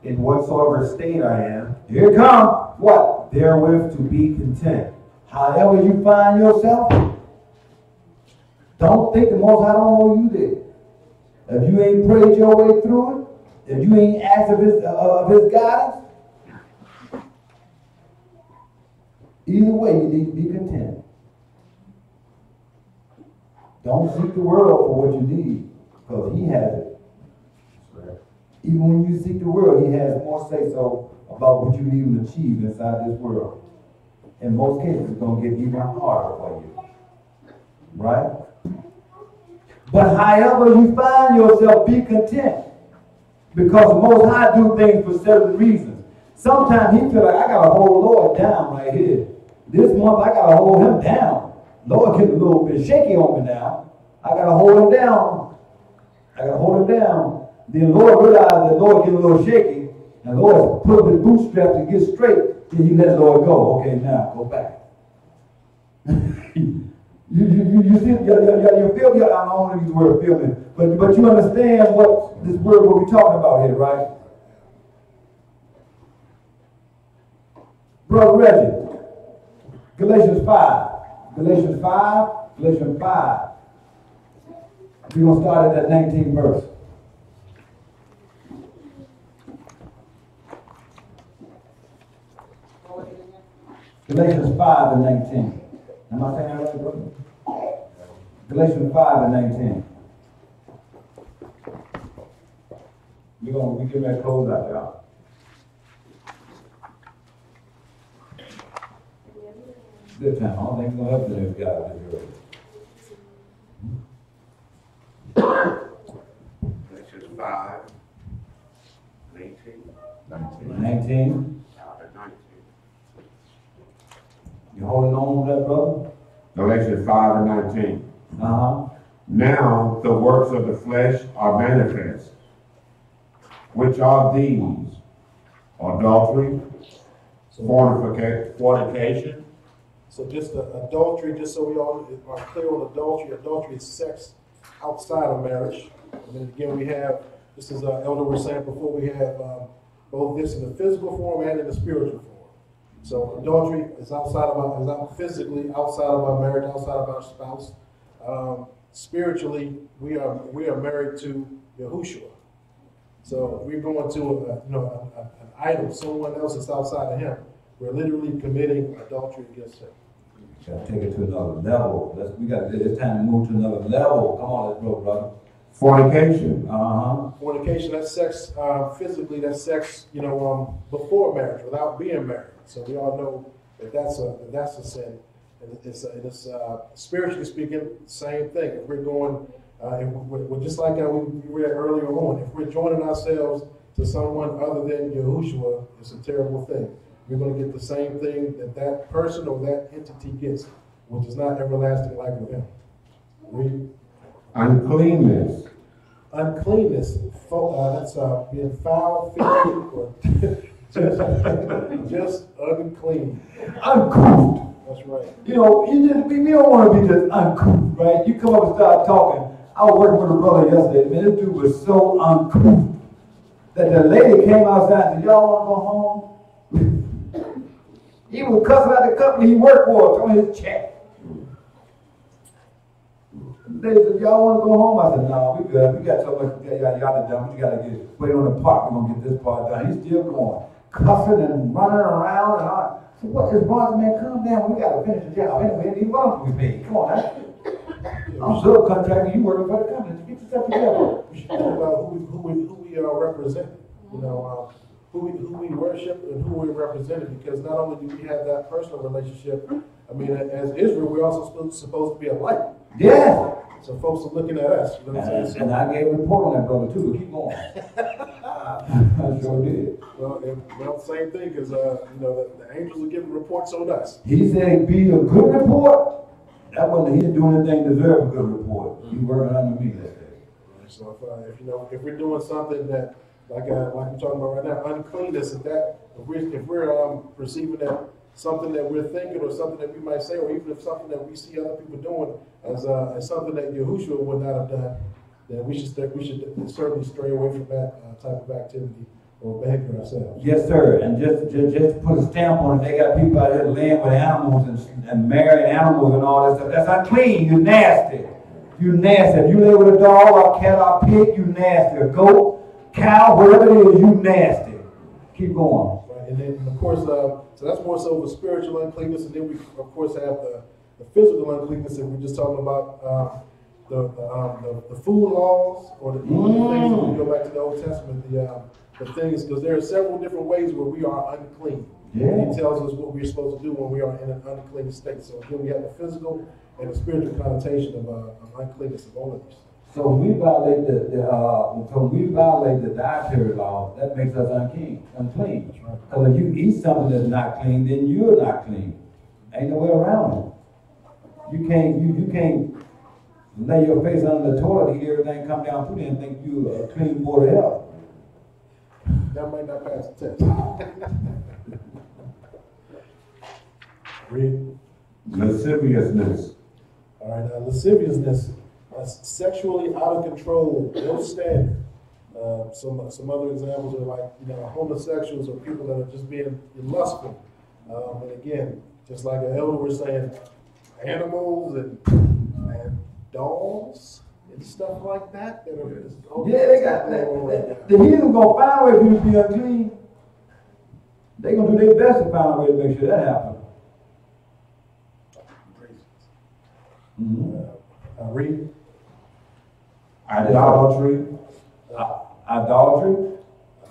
in whatsoever state I am, Here it come. What? therewith to be content. However you find yourself, don't think the Most High don't know you there. If you ain't prayed your way through it, if you ain't asked of his guidance, either way you need to be content. Don't seek the world for what you need, because he has it. Even when you seek the world, he has more say so about what you even achieve inside this world. In most cases, it's going to get even harder for you. Right? But however you find yourself, be content. Because the Most High do things for certain reasons. Sometimes he feel like, I got to hold Lord down right here. This month, I got to hold him down. Lord getting a little bit shaky on me now. I got to hold him down. Then Lord realized that Lord getting a little shaky. And Lord put up his bootstraps to get straight. Then he let Lord go. Okay, now go back. You see, you feel me? I don't want to use the word feeling, but you understand what this word we're talking about here, right? Brother Reggie, Galatians 5. Galatians 5. We're going to start at that 19th verse. Galatians 5 and 19. Am I saying that right, brother? Galatians 5 and 19. We're getting ready to close out, y'all. Good time. I don't think we're going to help this guy this early. Galatians 5, 19. 19. You holding on to that, brother? Galatians 5 and 19. Now the works of the flesh are manifest, which are these: adultery, fornication. So just adultery, just so we all are clear on adultery. Adultery is sex outside of marriage. And then again, we have Just as Elder was saying before, we have both this in the physical form and in the spiritual form. So adultery is physically outside of our marriage, outside of our spouse. Spiritually, we are married to Yahushua. So if we're going to an idol, someone else that's outside of him, we're literally committing adultery against him. Got to take it to another level. It's time to move to another level. Come on, let's go, brother. Fornication. Fornication, that's sex, physically, that's sex, before marriage, without being married. So we all know that that's a sin. And it's spiritually speaking, same thing. If we're going, we're just like we read earlier on, if we're joining ourselves to someone other than Yahushua, it's a terrible thing. We're going to get the same thing that person or that entity gets, which is not everlasting life with him. Read. Uncleanness. Uncleanness, that's being foul, filthy, or just unclean. Uncouth. That's right. We don't want to be just uncouth, right? You come up and start talking. I was working with a brother yesterday. Man, this dude was so uncouth that the lady came outside and said, y'all want to go home? He was cussing out the company he worked for, throwing his check. They said, y'all want to go home? I said, no, we good. We got so much y'all done. We got to wait on the park. We're going to get this part done. He's still going. Cussing and running around and all. So what is wrong, man? Calm down. We got to finish the job. Anyway, these loans we paid. Come on, now. I'm subcontracting. You working for the company. Get yourself together. We should think about who we represent. Who we worship and who we represent, because not only do we have that personal relationship, I mean, as Israel, we're also supposed to be a light. Yeah. So folks are looking at us. You know what I'm saying? And I gave a report on that brother too. Keep going. I sure did. Well, same thing, because the angels are giving reports on us. He said it'd be a good report. That wasn't, he didn't do anything to deserve a good report. He working under me that day. So if we're doing something that like we're talking about right now, uncleanness, if we're perceiving that something that we're thinking or something that we might say, or even if something that we see other people doing as something that Yahushua would not have done, then we should certainly stray away from that type of activity or behavior ourselves. Yes, sir. And just put a stamp on it. They got people out here laying with animals and marrying animals and all that stuff. That's unclean. You're nasty. You nasty. If you lay with a dog or a cat or a pig, you nasty. A goat, cow, whatever it is, you nasty. Keep going. Right. And then, of course, so that's more so the spiritual uncleanness. And then we, of course, have the physical uncleanness that we're just talking about. The food laws or the things that we go back to the Old Testament, the things, because there are several different ways where we are unclean. Yeah. And he tells us what we're supposed to do when we are in an unclean state. So again, we have the physical and the spiritual connotation of uncleanness of all of these. So when we violate the dietary laws, that makes us unclean. Because right. If you eat something that's not clean, then you're not clean. Ain't no way around it. You can't lay your face under the toilet, eat everything come down through there and think you a clean board of health. That might not pass the test. Read. Lasciviousness. All right, lasciviousness, sexually out of control, no standard. Some other examples are like, homosexuals or people that are just being lustful. And again, just like an elder was saying, animals and dogs and stuff like that. They got that. The heathen gonna find a way for you to be unclean. They gonna do their best to find a way to make sure that happens. Read. Idolatry. Idolatry.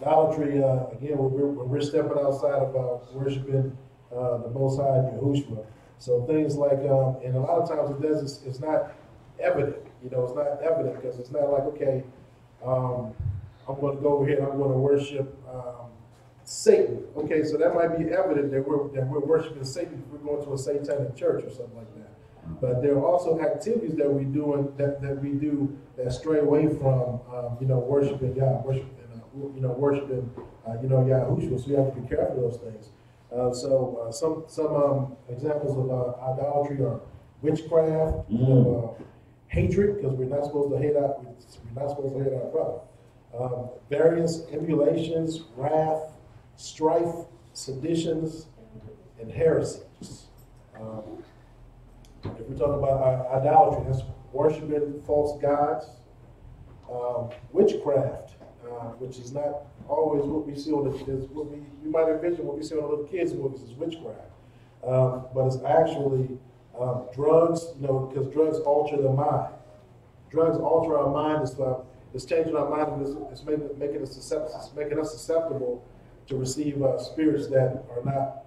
Idolatry. Again, we're stepping outside of worshiping the Most High Yahushua. So things like, and a lot of times it's not evident. It's not evident because it's not like, okay, I'm going to go over here and I'm going to worship Satan. Okay, so that might be evident that we're worshiping Satan if we're going to a satanic church or something like that. But there are also activities that we do that stray away from worshiping God, worshiping Yahushua. So you have to be careful of those things. Some examples of idolatry are witchcraft, hatred, because we're not supposed to hate our brother. Variance, emulations, wrath, strife, seditions, and heresies. If we're talking about idolatry, that's worshiping false gods. Witchcraft, which is not always what we see on you might envision what we see on the little kids' movies is witchcraft. But it's actually drugs, because drugs alter the mind. Drugs alter our mind. It's changing our mind, and it's making us susceptible to receive spirits that are not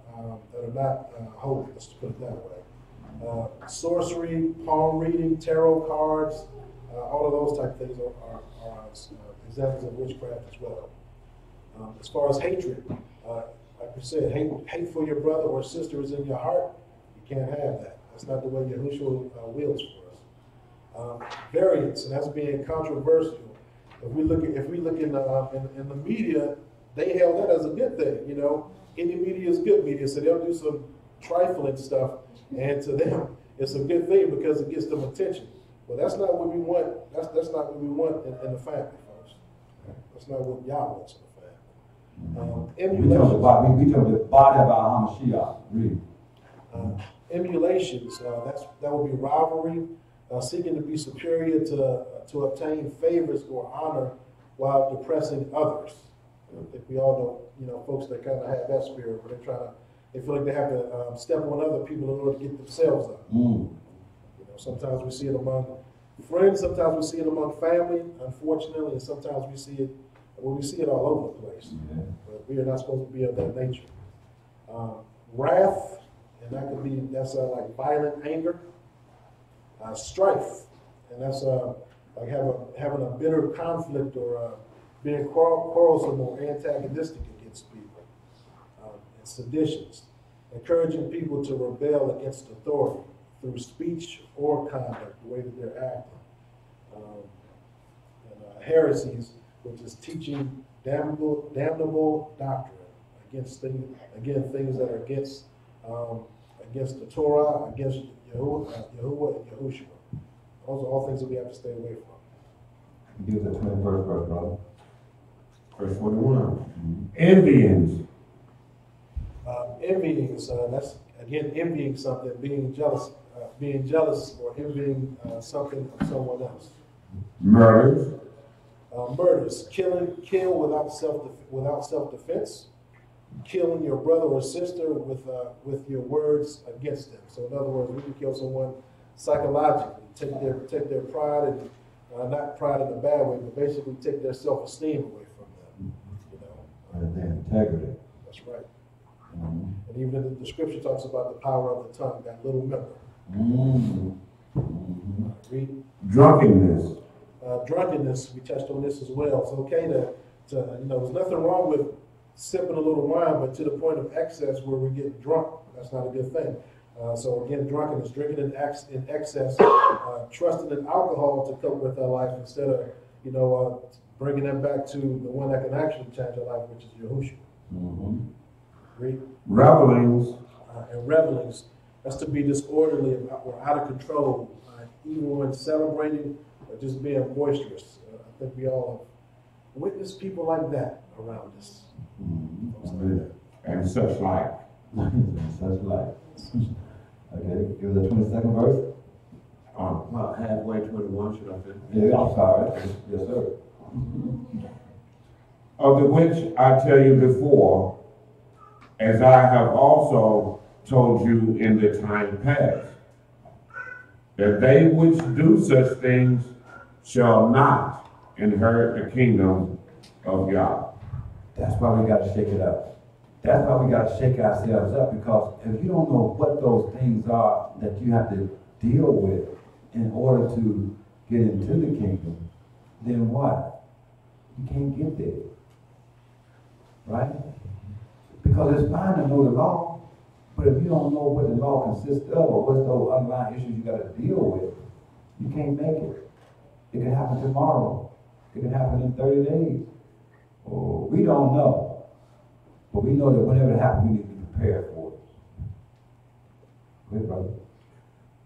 holy. Let's put it that way. Sorcery, palm reading, tarot cards, all of those type of things are examples of witchcraft as well. As far as hatred, like we said, hate for your brother or sister is in your heart. You can't have that. That's not the way Yahushua wills for us. Variance, and that's being controversial. If we look in the media, they hail that as a good thing. Any media is good media, so they'll do some trifling stuff, and to them, it's a good thing because it gets them attention. But that's not what we want. That's not what we want in the family, folks. That's not what Yah wants in the family. Emulations. We talk the body of our Hamashiach. Read. Emulations. That would be rivalry, seeking to be superior to obtain favors or honor while depressing others. I think we all know, folks that kind of have that spirit, where they feel like they have to step on other people in order to get themselves up. Sometimes we see it among friends, sometimes we see it among family, unfortunately, and sometimes we see it all over the place. Yeah. But we are not supposed to be of that nature. Wrath, and that's like violent anger. Strife, and that's like having a bitter conflict or being quarrelsome or antagonistic against people. And seditions, encouraging people to rebel against authority through speech or conduct, the way that they're acting. And heresies, which is teaching damnable doctrine against things that are against the Torah, against Yahuwah and Yahushua. Those are all things that we have to stay away from. Give the 21st verse, brother. Verse 41. Envyings. Envyings, that's again envying something, being jealous or envying something of someone else. Murders. Murders, kill without self-defense, killing your brother or sister with your words against them. So in other words, we can kill someone psychologically, take their pride, and not pride in a bad way, but basically take their self-esteem away from them. And their integrity. That's right. And even the scripture talks about the power of the tongue, that little member. Read. Drunkenness. Drunkenness, we touched on this as well. It's okay to there's nothing wrong with sipping a little wine, but to the point of excess where we get drunk, that's not a good thing. So again, drunkenness, drinking in excess, trusting in alcohol to cope with our life instead of, bringing them back to the one that can actually change our life, which is Yahushua. Read. Revelings. And revelings, that's to be disorderly or out of control, even when celebrating or just being boisterous. I think we all have witnessed people like that around us. And such like. Such like. Okay, give the 22nd verse. About halfway 21, should I say? Yeah, I'm sorry. Yes, sir. Of the which I tell you before, as I have also told you in the time past, that they which do such things shall not inherit the kingdom of God. That's why we got to shake it up. That's why we got to shake ourselves up, because if you don't know what those things are that you have to deal with in order to get into the kingdom, then what? You can't get there. Right? Because it's fine to know the law, but if you don't know what the law consists of or what's those underlying issues you got to deal with, you can't make it. It can happen tomorrow. It can happen in 30 days. Oh, we don't know. But we know that whenever it happens, we need to be prepared for it. Go ahead, brother.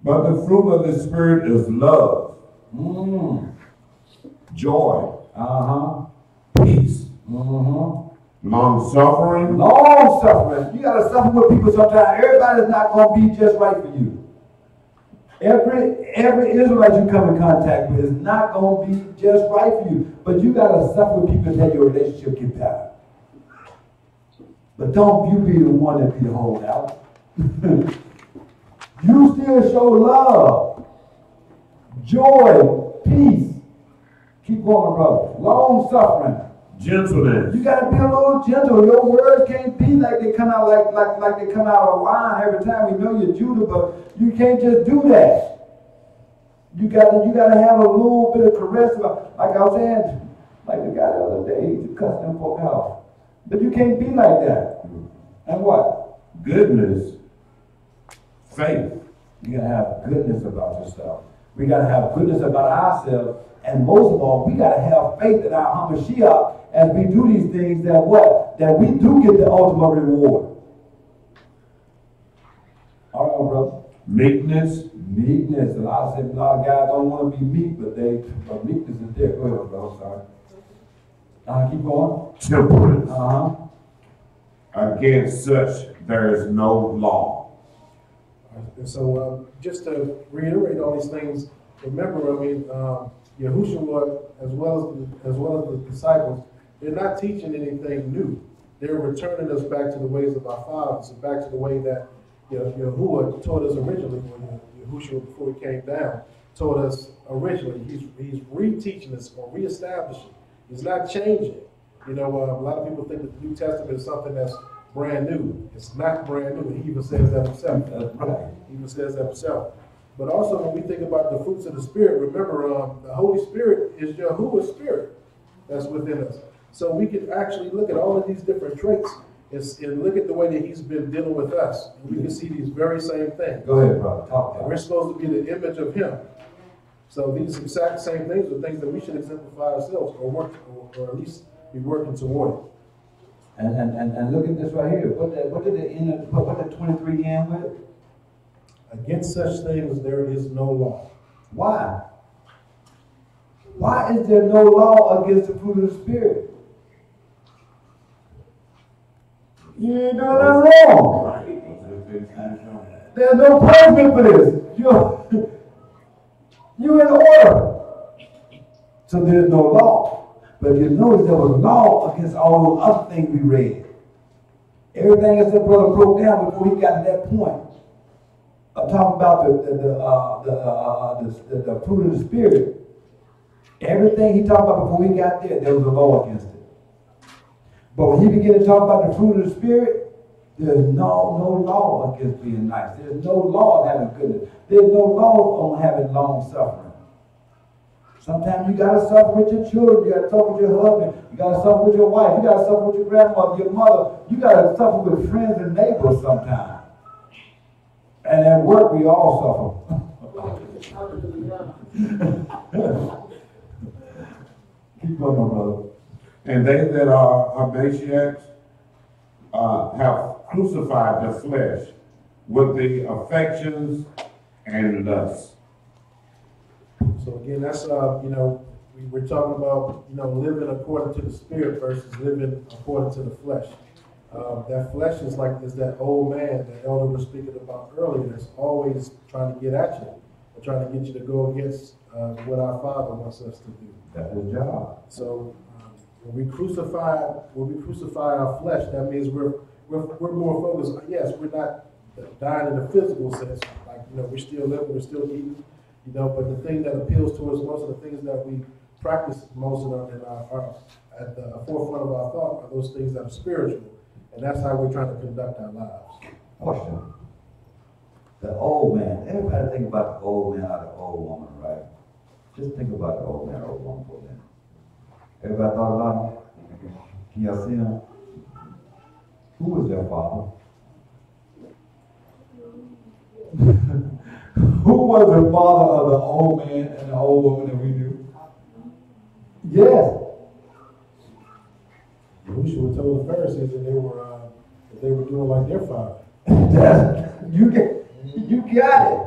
But the fruit of the Spirit is love, joy, Long suffering. Long suffering. You gotta suffer with people sometimes. Everybody's not gonna be just right for you. Every Israelite you come in contact with is not gonna be just right for you. But you gotta suffer with people until your relationship get better. But don't you be the one that be the holdout. You still show love, joy, peace. Keep going, brother. Long suffering. Gentleness. You gotta be a little gentle. Your words can't be like they come out like they come out of a line every time. We know you're Judah, but you can't just do that. You gotta have a little bit of caress about, like I was saying, like the guy the other day, he cussed them folk out. But you can't be like that. And what? Goodness. Faith. You gotta have goodness about yourself. We gotta have goodness about ourselves. And most of all, we gotta have faith in our Hamashiach as we do these things that what? That we do get the ultimate reward. All right, brother. Meekness. Meekness. A lot of guys don't want to be meek, but meekness is there. Go ahead, brother. Sorry. Keep going. Temperance. Against such there is no law. And so, just to reiterate all these things, remember, Yahushua, as well as the disciples, they're not teaching anything new. They're returning us back to the ways of our fathers, and back to the way that Yahuwah taught us originally, when Yahushua, before he came down, taught us originally. He's reteaching us or reestablishing. He's not changing. A lot of people think that the New Testament is something that's brand new. It's not brand new. He even says that himself. That's right. He even says that himself. But also, when we think about the fruits of the Spirit, remember, the Holy Spirit is Yahuwah's Spirit that's within us. So we can actually look at all of these different traits and look at the way that he's been dealing with us. And we can see these very same things. Go ahead, brother. Talk about it. We're supposed to be the image of him. So these exact same things are things that we should exemplify ourselves, or at least be working toward. And look at this right here. What did the 23 end with? Against such things there is no law. Why? Why is there no law against the fruit of the Spirit? You ain't doing nothing wrong. There's no punishment for this. You're in order. So there's no law. But you notice there was law against all those other things we read. Everything else that brother broke down before he got to that point. I'm talking about the fruit of the Spirit. Everything he talked about before he got there was a law against it. But when he began to talk about the fruit of the Spirit, there's no law against being nice. There's no law of having goodness. There's no law on having long suffering. Sometimes you gotta suffer with your children, you gotta suffer with your husband, you gotta suffer with your wife, you gotta suffer with your grandmother, your mother, you gotta suffer with friends and neighbors sometimes. And at work, we all suffer. Keep going, brother. And they that are Hamashiachs have crucified the flesh with the affections and lusts. So again, that's we're talking about living according to the Spirit versus living according to the flesh. That flesh is that old man that Elder was speaking about earlier, that's always trying to get at you, or trying to get you to go against what our Father wants us to do. That's his job. So when we crucify our flesh, that means we're more focused. Yes, we're not dying in the physical sense, we're still living, we're still eating, but the thing that appeals to us, most of the things that we practice most of them at the forefront of our thought are those things that are spiritual. And that's how we're trying to conduct our lives. Question. The old man. Everybody think about the old man or the old woman, right? Just think about the old man or old woman for a minute. Everybody thought about him? Can y'all see him? Who was their father? Who was the father of the old man and the old woman that we knew? Yes. Yahushua told the Pharisees that they were doing like their father. You got it.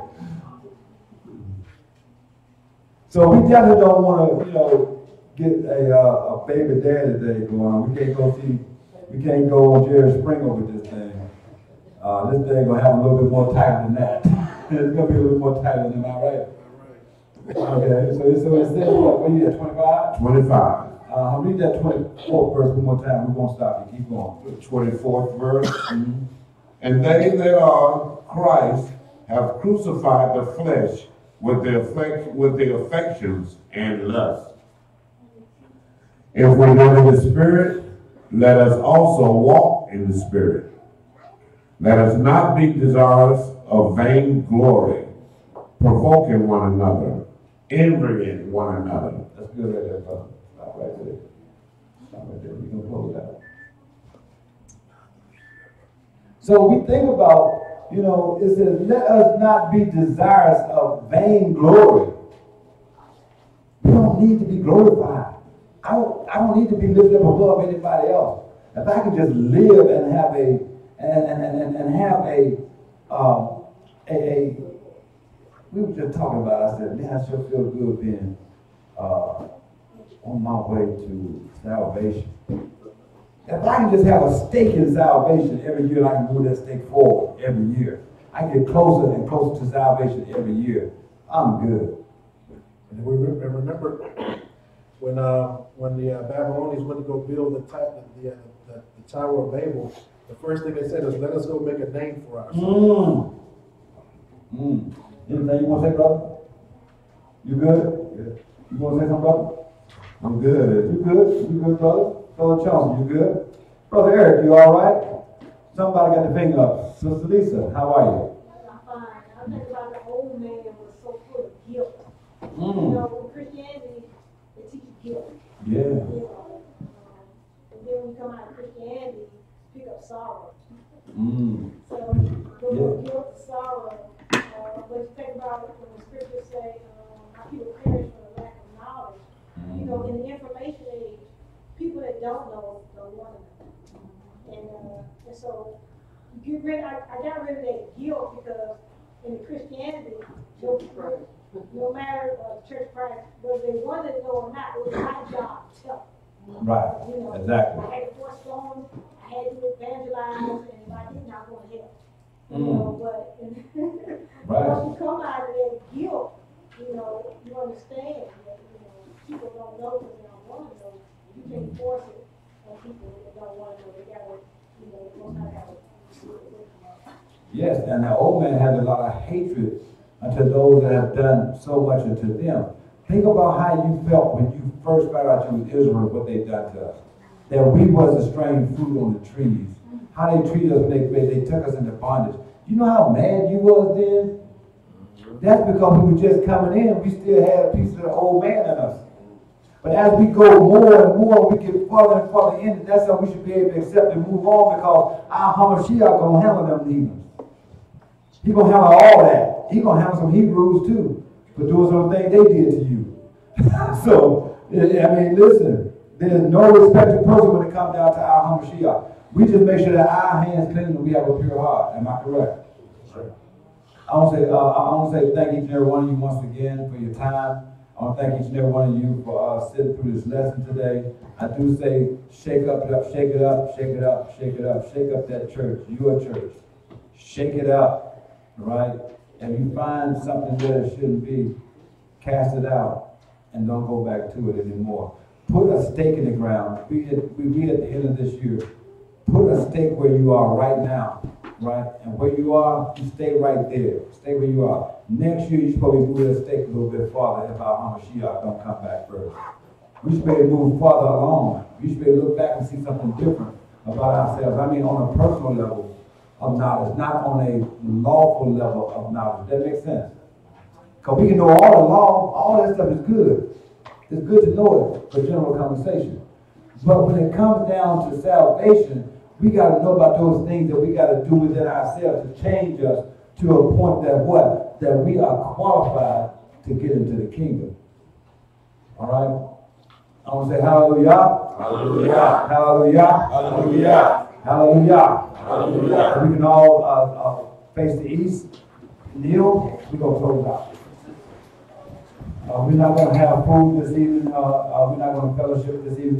So we definitely don't want to, get a baby daddy day going on. We can't go on Jerry Springer with this thing. This thing gonna have a little bit more tighter than that. It's gonna be a little more tighter than that, right? Okay, so it says what are you at, 25? 25. Read that 24th verse one more time. We won't stop you. Keep going. The 24th verse. Mm-hmm. And they that are Christ have crucified the flesh with the affections and lusts. If we live in the Spirit, let us also walk in the Spirit. Let us not be desirous of vain glory, provoking one another, envying one another. That's good right there, brother. Stop right there. Stop right there. We can close that. So we think about, it says, let us not be desirous of vain glory. We don't need to be glorified. I don't need to be lifted up above anybody else. If I can just live and have we were just talking about, I said, man, I sure feel good being on my way to salvation. If I can just have a stake in salvation every year, and I can move that stake forward every year, I get closer and closer to salvation every year, I'm good. And remember when the Babylonians went to go build the Tower of Babel, the first thing they said is, let us go make a name for ourselves. Anything you want to say, brother? You good? Good. You want to say something, brother? I'm good. You good? You good, brother? Brother Chauncey, you good? Brother Eric, you all right? Somebody got the finger up. Sister Lisa, how are you? I'm fine. I think about the old man was so full of guilt. In Christianity, they teach you guilt. Yeah. And then when you come out of Christianity, pick up sorrow. So go from guilt to sorrow. But you think about it when the scriptures say, my people perish for the lack of knowledge. In the information age, people that don't know want to know. And so you get rid. I got rid of that guilt because in Christianity, no matter church practice, whether they wanted to know or not, it was my job to tell them. Right. Exactly. I had to force on. I had to evangelize, and if I didn't, I was going to hell. But once you come out of that guilt, you understand that people don't know because they don't want to know. You can't force it on people that don't want to know. They got to, most not have it. Yes, and the old man had a lot of hatred unto those that have done so much unto them. Think about how you felt when you first found out you was Israel, what they done to us. That we was the strange fruit on the trees. How they treated us when they took us into bondage. You know how mad you was then? That's because we were just coming in. We still had a piece of the old man in us. But as we go more and more, we get further and further in it. That's how we should be able to accept and move on, because our Hamashiach going to handle them demons. He's going to handle all that. He's going to handle some Hebrews too for doing some things they did to you. So, listen, there's no respected person when it comes down to our Hamashiach. We just make sure that our hands clean and we have a pure heart. Am I correct? Sure. I want to say thank each and every one of you once again for your time. I want to thank each and every one of you for sitting through this lesson today. I do say, shake up, shake it up, shake it up, shake it up, shake up that church, your church. Shake it up, right? If you find something that it shouldn't be, cast it out and don't go back to it anymore. Put a stake in the ground. We at the end of this year. Put a stake where you are right now, right? And where you are, you stay right there. Stay where you are. Next year, you should probably move that stake a little bit farther if our Hamashiach don't come back first. We should be able to move farther along. We should be able to look back and see something different about ourselves. I mean, on a personal level of knowledge, not on a lawful level of knowledge. That makes sense? Because we can know all the law, all that stuff is good. It's good to know it for general conversation. But when it comes down to salvation, we got to know about those things that we got to do within ourselves to change us to a point that what? That we are qualified to get into the kingdom. All right? I want to say hallelujah. Hallelujah. Hallelujah. Hallelujah. Hallelujah. Hallelujah. We can all face the east. Kneel. We're going to close out. We're not gonna have food this evening, we're not gonna fellowship this evening.